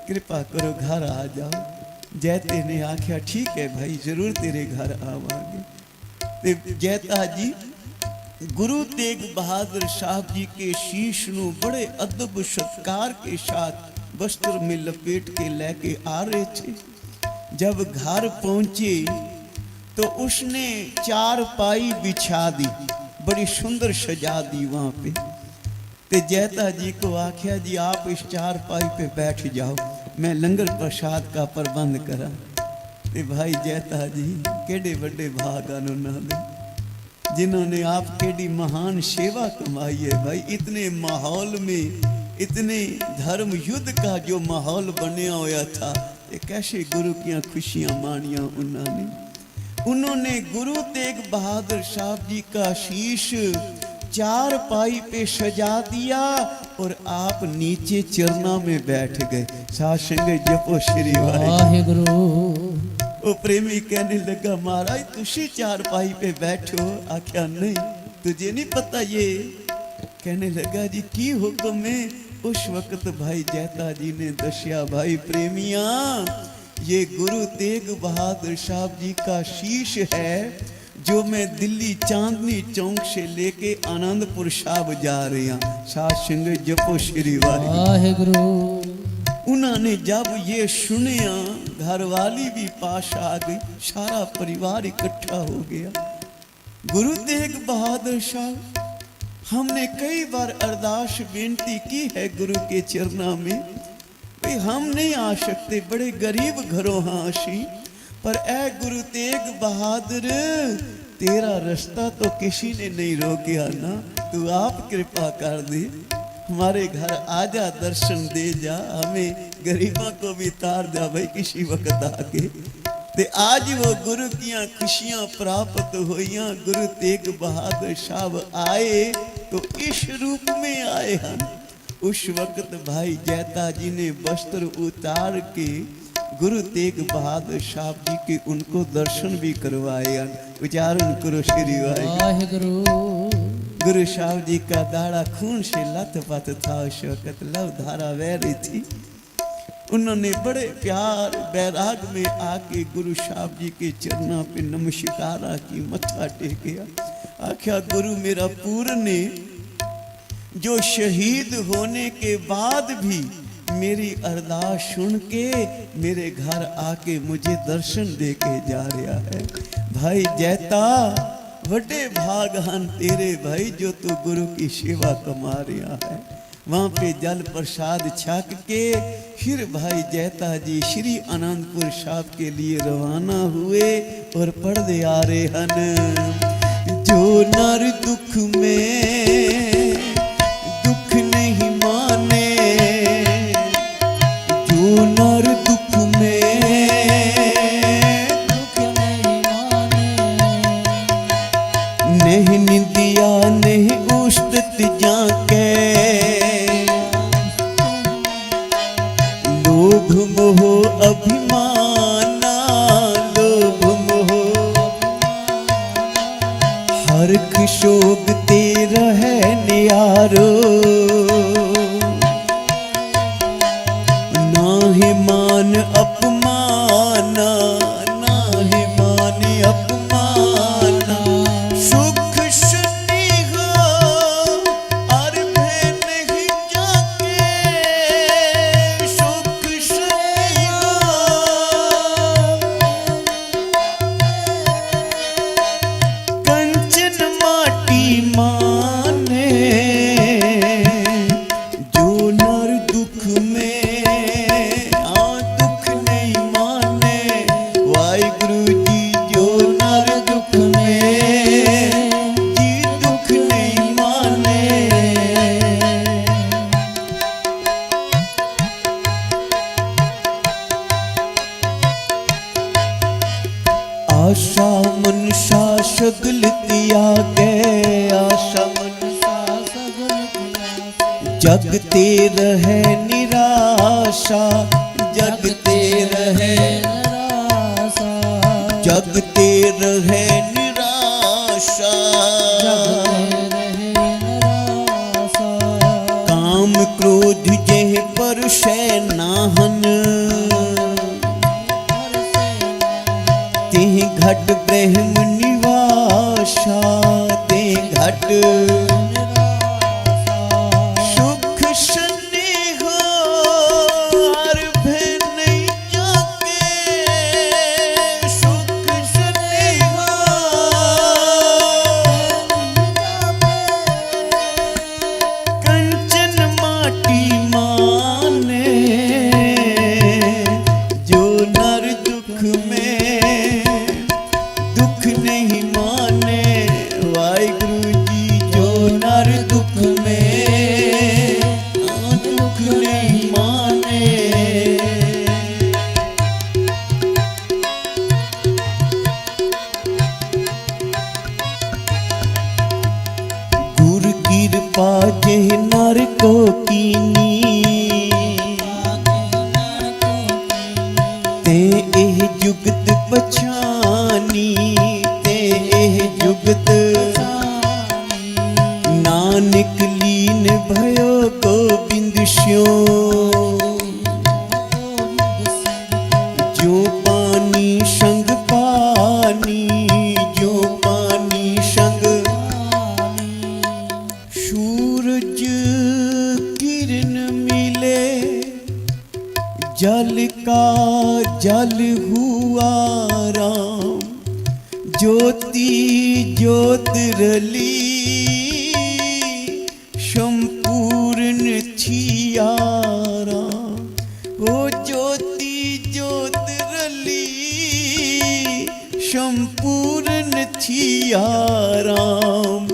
कृपा करो घर आ जाओ। जैते ने आख्या ठीक है भाई, जरूर तेरे घर आवांगे। जैता जी गुरु तेग बहादुर साहब जी के शीश नू बड़े अदब सत्कार के साथ वस्त्र में लपेट के लेके आ रहे थे। जब घर पहुंचे तो उसने चार पाई बिछा दी, बड़ी सुंदर सजा दी वहां पे। ते जैता जी को आख्या जी आप इस चार पाई पे बैठ जाओ, मैं लंगर प्रसाद का प्रबंध करा। ते भाई जैता जी केडे बड़े भागान उन्होंने, जिन्होंने आप केडी महान सेवा कमाई है भाई। इतने माहौल में, इतने धर्म युद्ध का जो माहौल बनया होया था, ये कैसे गुरु की खुशियां मानिया उन्होंने गुरु तेग बहादुर साहब जी का शीश चार पाई पे सजा दिया और आप नीचे चरना में बैठ गए। साथ संग जपो श्री वाहिगुरु। वो प्रेमी कहने लगा महाराज तुसी चार पाई पे बैठो? आख्या नहीं, तुझे नहीं पता ये? कहने लगा जी की हुक्म है? उस वक्त भाई जैता जी ने दसिया, भाई प्रेमिया ये गुरु तेग बहादुर साहब जी का शीश है, जो मैं दिल्ली चांदनी चौक से लेके आनंदपुर साहब जा रही हूँ। साथ संग जपो श्री वाहिगुरु। उन्होंने जब ये सुनिया, घर वाली भी पास आ गई, सारा परिवार इकट्ठा हो गया। गुरु तेग बहादुर साहब, हमने कई बार अरदास बेनती की है गुरु के चरणों में, भाई हम नहीं आ सकते, बड़े गरीब घरों हाँ असी, पर ए गुरु तेग बहादुर तेरा रास्ता तो किसी ने नहीं रोकिया ना, तू आप कृपा कर दे, हमारे घर आजा, दर्शन दे जा, हमें गरीबों को भी तार जा भाई किसी वक्त आके। ते आज वो गुरु की खुशियां प्राप्त हुईयां। गुरु तेग बहादुर साहब आए तो इस रूप में आए हैं। उस वक्त भाई जैता जी ने वस्त्र उतार के गुरु तेग बहादुर साहब जी के उनको दर्शन भी करवाए। उच्चारण करो श्री वाहिगुरु। गुरु साहब जी का दाढ़ा खून से लथपथ था। उस वक्त लव धारा बह रही थी। उन्होंने बड़े प्यार बैराग में आके गुरु साहब जी के चरणों पे नमस्कारा की, मत्था टेकिया। आख्या गुरु मेरा पूर्ण ने जो शहीद होने के बाद भी मेरी अरदास सुन के मेरे घर आके मुझे दर्शन दे के जा रहा है। भाई जैता बड़े भाग हन तेरे भाई, जो तू गुरु की सेवा कमा रहा है। वहाँ पे जल प्रसाद छक के फिर भाई जैता जी श्री आनंदपुर साहब के लिए रवाना हुए और पढ़ते आ रहे हन। जो नर दुख में दुख नहीं माने, जो नर दुख में दुख नहीं माने, नहीं निंदिया नहीं उस्तत जाके, लोभ मोह अभिमाना, लोभ मोह हर्ख शोक तेरा है नियारो। माने, जो नर दुख में दुख नहीं माने। वाहिगुरु जी जो नर दुख में जी दुख नहीं माने। आशा मनसा सगल त्यागे, आशा मनसा सगल त्यागे। जगते रहे निराशा, जगते रहे निराशा। जगते रहे निराशा। जगते रहे निराशा। काम क्रोध जेह पर नाहन, तेह घट ब्रह्म निवासा। ते घट सुख स्नेह हर भय नहीं जाके। सुख स्नेह कंचन माटी माने, जो नर दुख में दुख नहीं माने। वाहिगुरु जी जो नर दुख में दुख नहीं माने। गुरु कृपा जेह नर को कीनी, ते एह जुगत पछानी। ते एह जुगत नानक लीन भयो गोबिंद स्यो। जो पानी संग पानी, जो पानी संग सूरज किरण मिले। जल का जल हुआ राम, ज्योति ज्योत रली। संपूर्ण थिया राम, ओ ज्योति ज्योत रली। संपूर्ण थिया राम,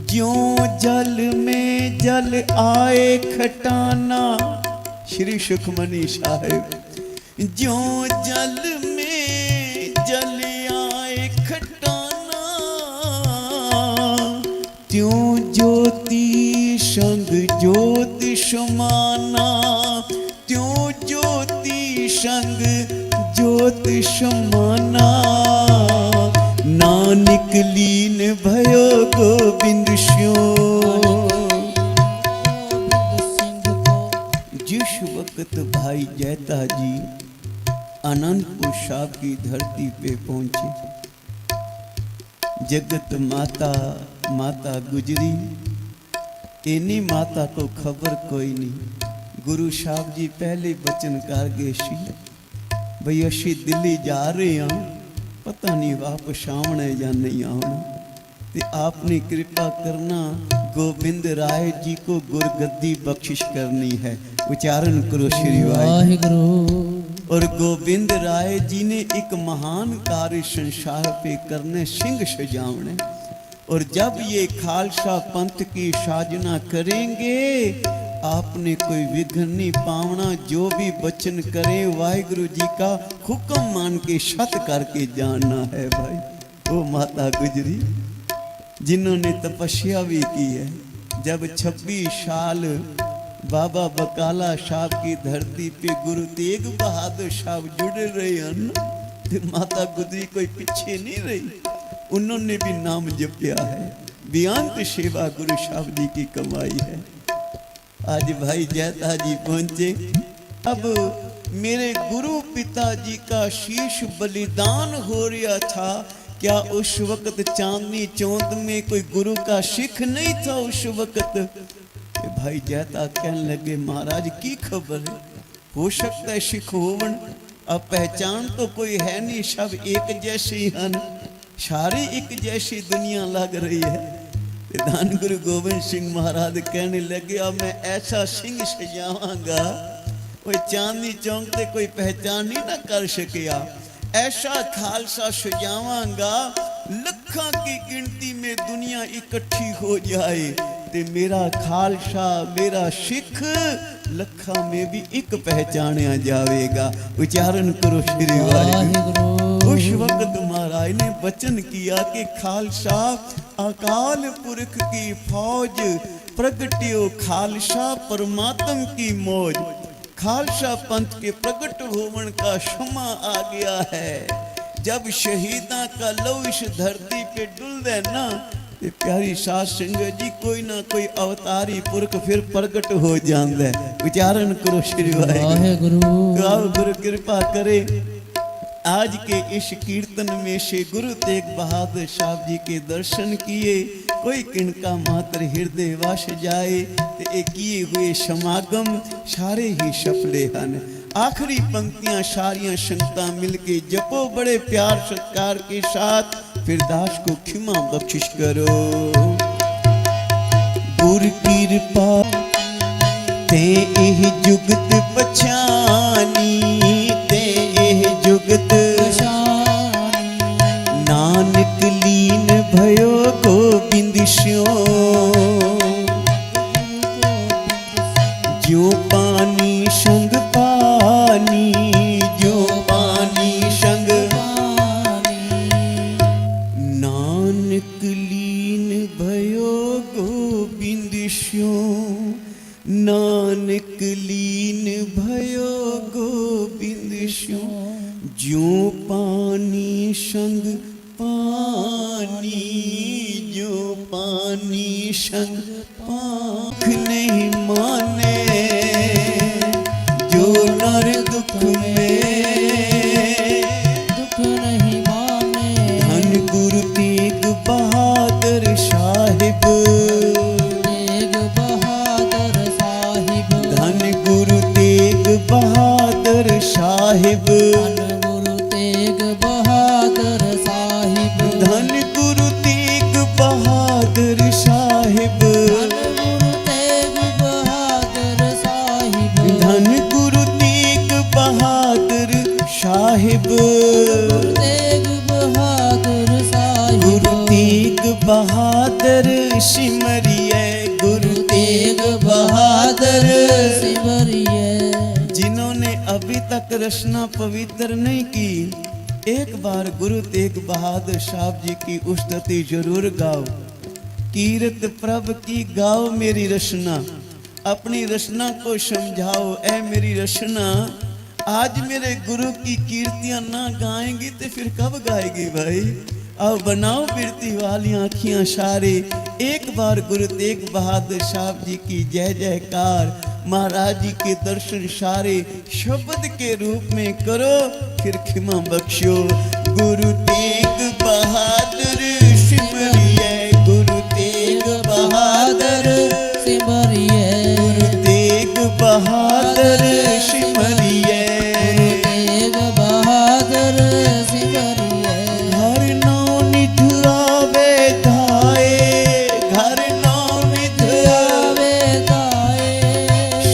ज्यों जल में जल आए खटाना। श्री सुखमनी साहिब। ज्यों जल में जल आए खटाना, त्यों ज्योति संग ज्योति समाना। त्यों ज्योति संग ज्योति समाना। नानक लीन भयो गोबिंद स्यो। जिस वक्त भाई जैता जी अनंतपुर साहब की धरती पे पहुंचे, जगत माता माता गुजरी। इन्हीं माता को खबर कोई नहीं। गुरु साहब जी पहले बचन कर गए सी, भई असी दिल्ली जा रहे हैं, पता नहीं वापस आना या नहीं आना। ते आपने कृपा करना, गोविंद राय जी को गुरगद्दी बख्शिश करनी है। उच्चारण करो श्री वाहिगुरु। और गोविंद राय जी ने एक महान कार्य संसार पे करने, सिंह सजावने। और जब ये खालसा पंथ की साधना करेंगे, आपने कोई विघ्न नहीं पावना। जो भी वचन करे वाहिगुरु जी का हुक्म मान के सत करके जाना है भाई। वो माता गुजरी जिन्होंने तपस्या भी की है। जब 26 साल बाबा बकाला साहब की धरती पे गुरु तेग बहादुर साहब जुड़े रहे हैं, तो माता गुजरी कोई पीछे नहीं रही। उन्होंने भी नाम जपया है। बेअंत सेवा गुरु साहब जी की कमाई है। आज भाई जैता जी पहुंचे। अब मेरे गुरु पिताजी का शीश बलिदान हो रहा था। क्या उस वक्त चांदनी चौंद में कोई गुरु का सिख नहीं था उस वक्त? भाई जैता कहने लगे, महाराज की खबर है, हो सकता है सिख होवन, अब पहचान तो कोई है नहीं, सब एक जैसे ही हैं, सारी एक जैसी दुनिया लग रही है। धन गुरु गोबिंद सिंह महाराज कहने लगे अब मैं ऐसा सिंह सजावांगा कोई चांदनी चौक ते कोई पहचान ही ना कर सकिया। ऐसा खालसा सजावांगा लखों की गिनती में दुनिया इकट्ठी हो जाए ते मेरा खालसा मेरा सिख लखा में भी एक पहचाना जाएगा। उच्चारण करो श्री वाहिगुरु। उस वक्त महाराज ने वचन किया कि खालसा अकाल पुरख की फौज प्रगटियो खालसा परमात्म की मौज। खालसा पंथ के प्रगट होवन का क्षमा आ गया है। जब शहीदा का लहू इस धरती पे डुल दे ना ते प्यारी सास संगत जी कोई ना कोई अवतारी पुरख फिर प्रगट हो जाता है। उच्चारण करो श्री वाहिगुरु। गुरु कृपा करे आज के इस कीर्तन में से गुरु तेग बहादुर साहब जी के दर्शन किए कोई किनका मात्र हृदय वश जाए ते किए हुए समागम सारे ही सफले हन। आखिरी पंक्तियां सारियां संगतां मिलके जपो बड़े प्यार सत्कार के साथ फिर दास को क्षमा बख्शिश करो। गुर कृपा ते एह जुगत पछानी ते एह जुगत नानक लीन भयो गोबिंद स्यो जो पानी संग पानी जो पानी संग नानक लीन भयो गोबिंद स्यो नानक लीन भयो गोबिंद स्यो जो पानी संग पानी जो पानी संग पाख नहीं माने जो नर दुख में दुख नहीं माने। धन गुरु तेग बहादुर साहिब तेग बहादुर साहिब धन गुरु तेग बहादुर साहिब धन गुरु तेग बहादुर साहिब धन गुरु तेग बहादुर साहिब धन गुरु तेग बहादुर साहिब धन गुरु तेग बहादुर तेग बहादुर साहिब गुरु तेग बहादुर सिमरिए गुरु तेग बहादुर सिमरिए। जिन्होंने अभी तक रचना पवित्र नहीं की एक बार गुरु तेग बहादुर साहब जी की उस्तति जरूर गाओ। कीरत प्रभ की गाओ मेरी रचना अपनी रचना को समझाओ। ऐ मेरी रचना आज मेरे गुरु की कीर्तियां ना गाएंगी तो फिर कब गाएगी भाई। अब बनाओ बिरती वाली आँखियां सारे एक बार गुरु तेग बहादुर साहब जी की जय जयकार महाराज जी के दर्शन सारे शब्द के रूप में करो फिर क्षमा बख्शो। गुरु तेग बहादुर सिमरिए गुरु तेग बहादुर सिमरिए गुरु तेग बहादुर सिमरिए तेग बहादुर सिमरिए। घर नौ निध आवे धाए घर नौ निध आवे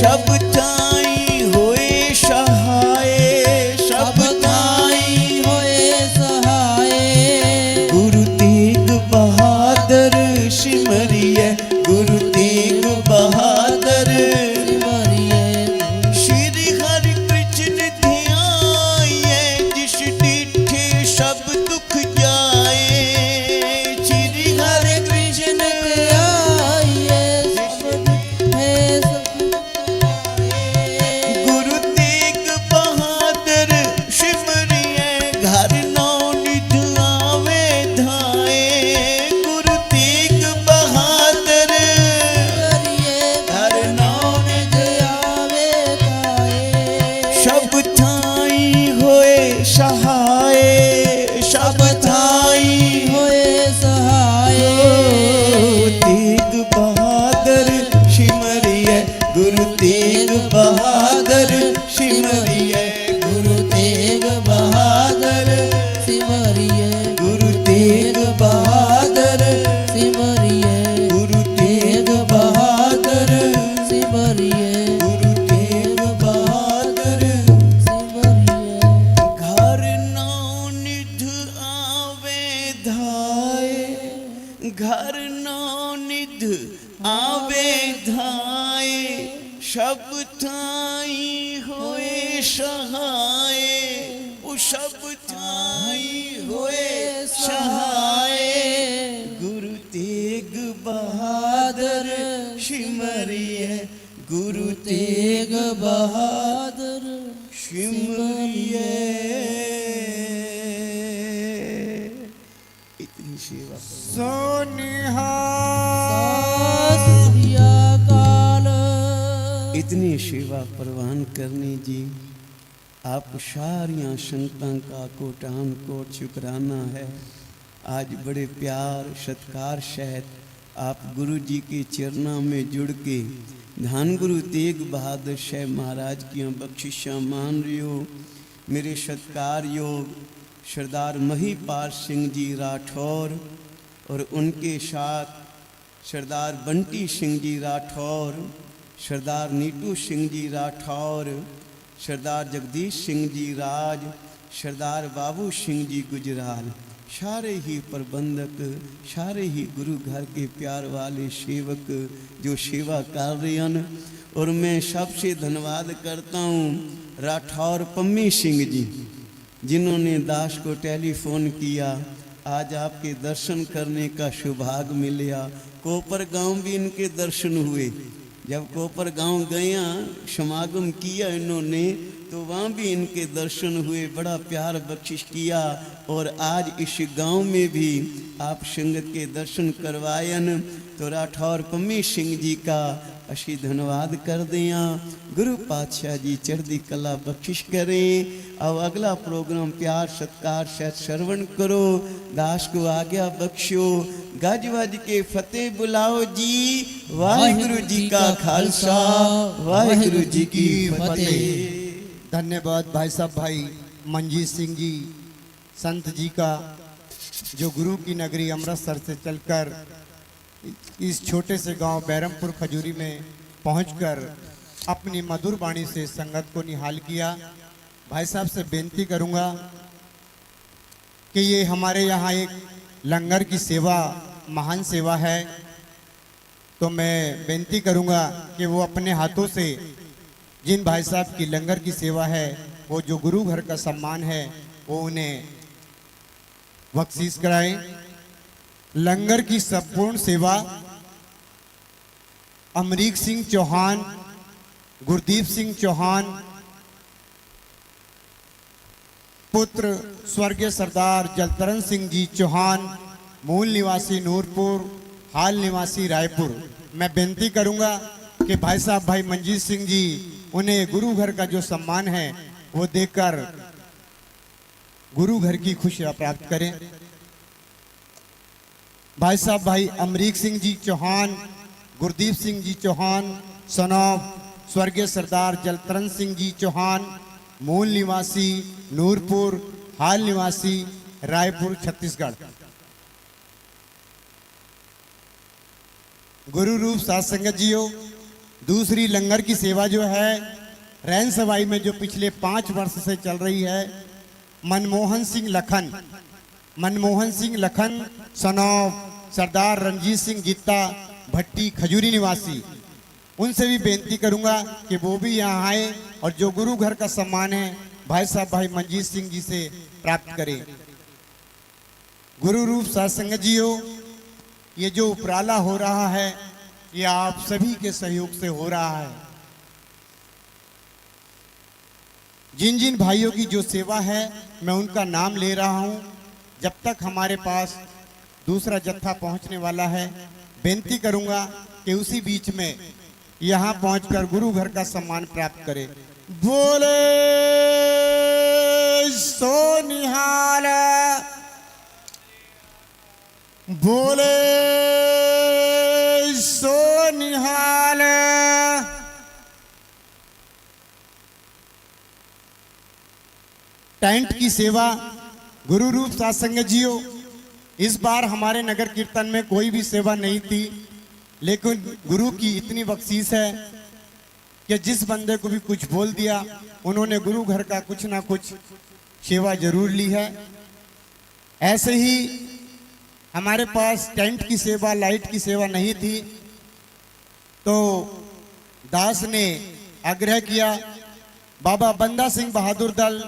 सब ताई होए सहाय सब ताई होए सहाय गुरु तेग बहादुर सिमरिए गुरु तेग बहादुर सिमरिए। श्री हरि कृष्ण ध्याये जिस डिठे सब दुख जाए श्री हरि कृष्ण आइए सब है गुरु तेग बहादुर सिमरिए घर नौ निध आवे धाए गुरु तेग बहादुर घर नौ सब थाई होए सहाय सब थाई होए सहाय तेग बहादुर सिमरिए गुरु तेग बहादुर सिमरिए गुरु तेग बहादुर सिमरिए गुरु तेग बहादुर सिमरिए आए घर नो निध आवे धाए सब थाई होए सहाय वो सब थाई होए सहाय गुरु तेग बहादुर सिमरिए गुरु तेग बहादुर सिमरिए इतनी सेवा काल इतनी सेवा प्रवान करनी जी आप सारियां संगतां का कोटान कोट शुक्राना है। आज बड़े प्यार सत्कार सहित आप गुरु जी के चरणों में जुड़ के धन गुरु तेग बहादुर शाह महाराज की बख्शिशां मान रहे हो। मेरे सत्कार योग सरदार महिपाल सिंह जी राठौर और उनके साथ सरदार बंटी सिंह जी राठौर, सरदार नीटू सिंह जी राठौर, सरदार जगदीश सिंह जी राज, सरदार बाबू सिंह जी गुजराल, सारे ही प्रबंधक, सारे ही गुरु घर के प्यार वाले सेवक जो सेवा कर रहे हैं। और मैं सबसे धन्यवाद करता हूँ राठौर पम्मी सिंह जी जिन्होंने दास को टेलीफोन किया। आज आपके दर्शन करने का सौभाग्य मिला। कोपर गांव भी इनके दर्शन हुए। जब कोपर गांव गया समागम किया इन्होंने तो वहाँ भी इनके दर्शन हुए, बड़ा प्यार बख्शिश किया। और आज इस गांव में भी आप संगत के दर्शन करवायन तो राठौर पम्मी सिंह जी का असी धन्यवाद कर दिया। गुरु पातशाह जी चढ़दी कला बख्शिश करें। अब अगला प्रोग्राम प्यार सत्कार से श्रवण करो। दास को आज्ञा बख्शो। गज वज के फतेह बुलाओ जी। वाहिगुरु जी का खालसा वाहिगुरु जी की फतेह। धन्यवाद भाई साहब, भाई मंजीत सिंह जी संत जी का, जो गुरु की नगरी अमृतसर से चलकर इस छोटे से गांव बैरमपुर खजूरी में पहुंचकर अपनी मधुर वाणी से संगत को निहाल किया। भाई साहब से बेनती करूंगा कि ये हमारे यहाँ एक लंगर की सेवा महान सेवा है, तो मैं बेनती करूंगा कि वो अपने हाथों से जिन भाई साहब की लंगर की सेवा है, वो जो गुरु घर का सम्मान है, वो उन्हें बख्शीश कराएं। लंगर की संपूर्ण सेवा अमरीक सिंह चौहान, गुरदीप सिंह चौहान पुत्र स्वर्गीय सरदार जलतरन सिंह जी चौहान, मूल निवासी नूरपुर, हाल निवासी रायपुर। मैं बेनती करूंगा कि भाई साहब भाई मंजीत सिंह जी उन्हें गुरु घर का जो सम्मान है वो देकर गुरु घर की खुशियां प्राप्त करें। भाई साहब भाई अमरीक सिंह जी चौहान, गुरदीप सिंह जी चौहान, सनौफ स्वर्गीय सरदार जलतरन सिंह जी चौहान, मूल निवासी नूरपुर, हाल निवासी रायपुर छत्तीसगढ़। गुरु रूप साध संगत जियो, दूसरी लंगर की सेवा जो है रैन सवाई में जो पिछले 5 वर्ष से चल रही है, मनमोहन सिंह लखन सनौफ सरदार रणजीत सिंह जित्ता भट्टी खजूरी निवासी, उनसे भी बेनती करूंगा कि वो भी यहाँ आए और जो गुरु घर का सम्मान है भाई साहब भाई मंजीत सिंह जी से प्राप्त करें। गुरु रूप साध संगत जियो, ये जो उपराला हो रहा है ये आप सभी के सहयोग से हो रहा है। जिन जिन भाइयों की जो सेवा है मैं उनका नाम ले रहा हूं। जब तक हमारे पास दूसरा जत्था पहुंचने वाला है, बेनती करूंगा कि उसी बीच में यहां पहुंचकर गुरु घर का सम्मान प्राप्त करें। बोले सो निहाल, बोले सो निहाल। टेंट की सेवा गुरु रूप साध संगत जियो, इस बार हमारे नगर कीर्तन में कोई भी सेवा नहीं थी, लेकिन गुरु की इतनी बख्शीश है कि जिस बंदे को भी कुछ बोल दिया उन्होंने गुरु घर का कुछ ना कुछ सेवा जरूर ली है। ऐसे ही हमारे पास टेंट की सेवा, लाइट की सेवा नहीं थी, तो दास ने आग्रह किया बाबा बंदा सिंह बहादुर दल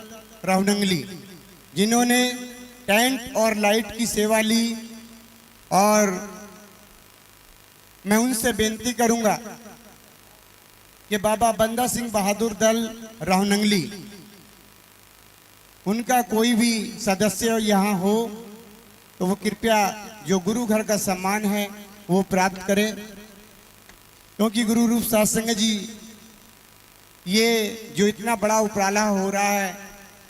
रावनंगली, जिन्होंने टेंट और लाइट की सेवा ली, और मैं उनसे बेनती करूंगा कि बाबा बंदा सिंह बहादुर दल रावनंगली, उनका कोई भी सदस्य यहाँ हो तो वो कृपया जो गुरु घर का सम्मान है वो प्राप्त करें, क्योंकि गुरु रूप सत्संग जी ये जो इतना बड़ा उपराला हो रहा है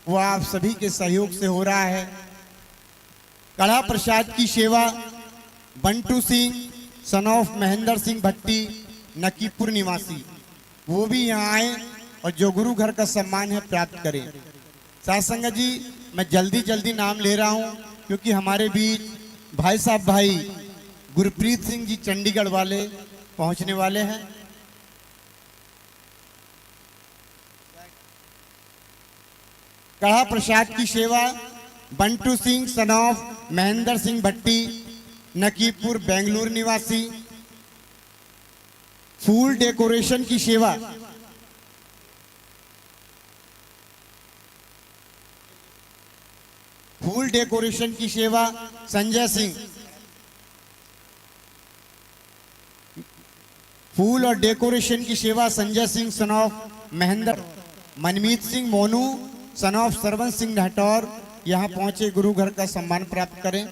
वो आप सभी के सहयोग से हो रहा है। कड़ा प्रसाद की सेवा बंटू सिंह सन ऑफ महेंद्र सिंह भट्टी नकीपुर निवासी, वो भी यहाँ आए और जो गुरु घर का सम्मान है प्राप्त करें। सत्संग जी मैं जल्दी जल्दी नाम ले रहा हूँ, क्योंकि हमारे बीच भाई साहब भाई गुरप्रीत सिंह जी चंडीगढ़ वाले पहुंचने वाले हैं। कड़ा प्रसाद की सेवा बंटू सिंह सन ऑफ महेंद्र सिंह भट्टी नकीपुर बेंगलुरु निवासी। फूल डेकोरेशन की सेवा संजय सिंह। फूल और डेकोरेशन की सेवा Sanjay Singh son of Mahendra. Manmeet Singh Monu son of Sarwan Singh Dhataur यहाँ पहुंचे, गुरु घर का सम्मान प्राप्त करें।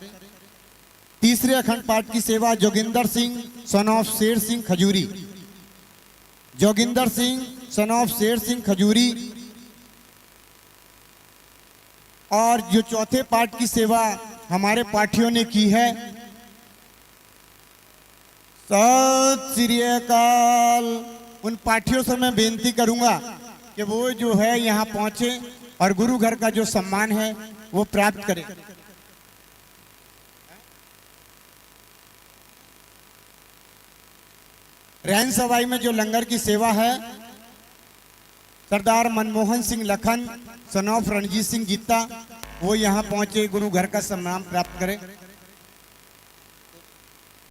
तीसरे अखंड पाठ की सेवा Joginder Singh son of Sher Singh Khajuri. Joginder Singh son of Sher Singh खजूरी। और जो चौथे पाठ की सेवा हमारे पाठियों ने की है, सत श्री अकाल, उन पाठियों से मैं बेनती करूंगा कि वो जो है यहाँ पहुंचे और गुरु घर का जो सम्मान है वो प्राप्त करें। रैन सवाई में जो लंगर की सेवा है, सरदार मनमोहन सिंह लखन सन ऑफ रणजीत सिंह गीता, वो यहाँ पहुंचे, गुरु घर का सम्मान प्राप्त करें।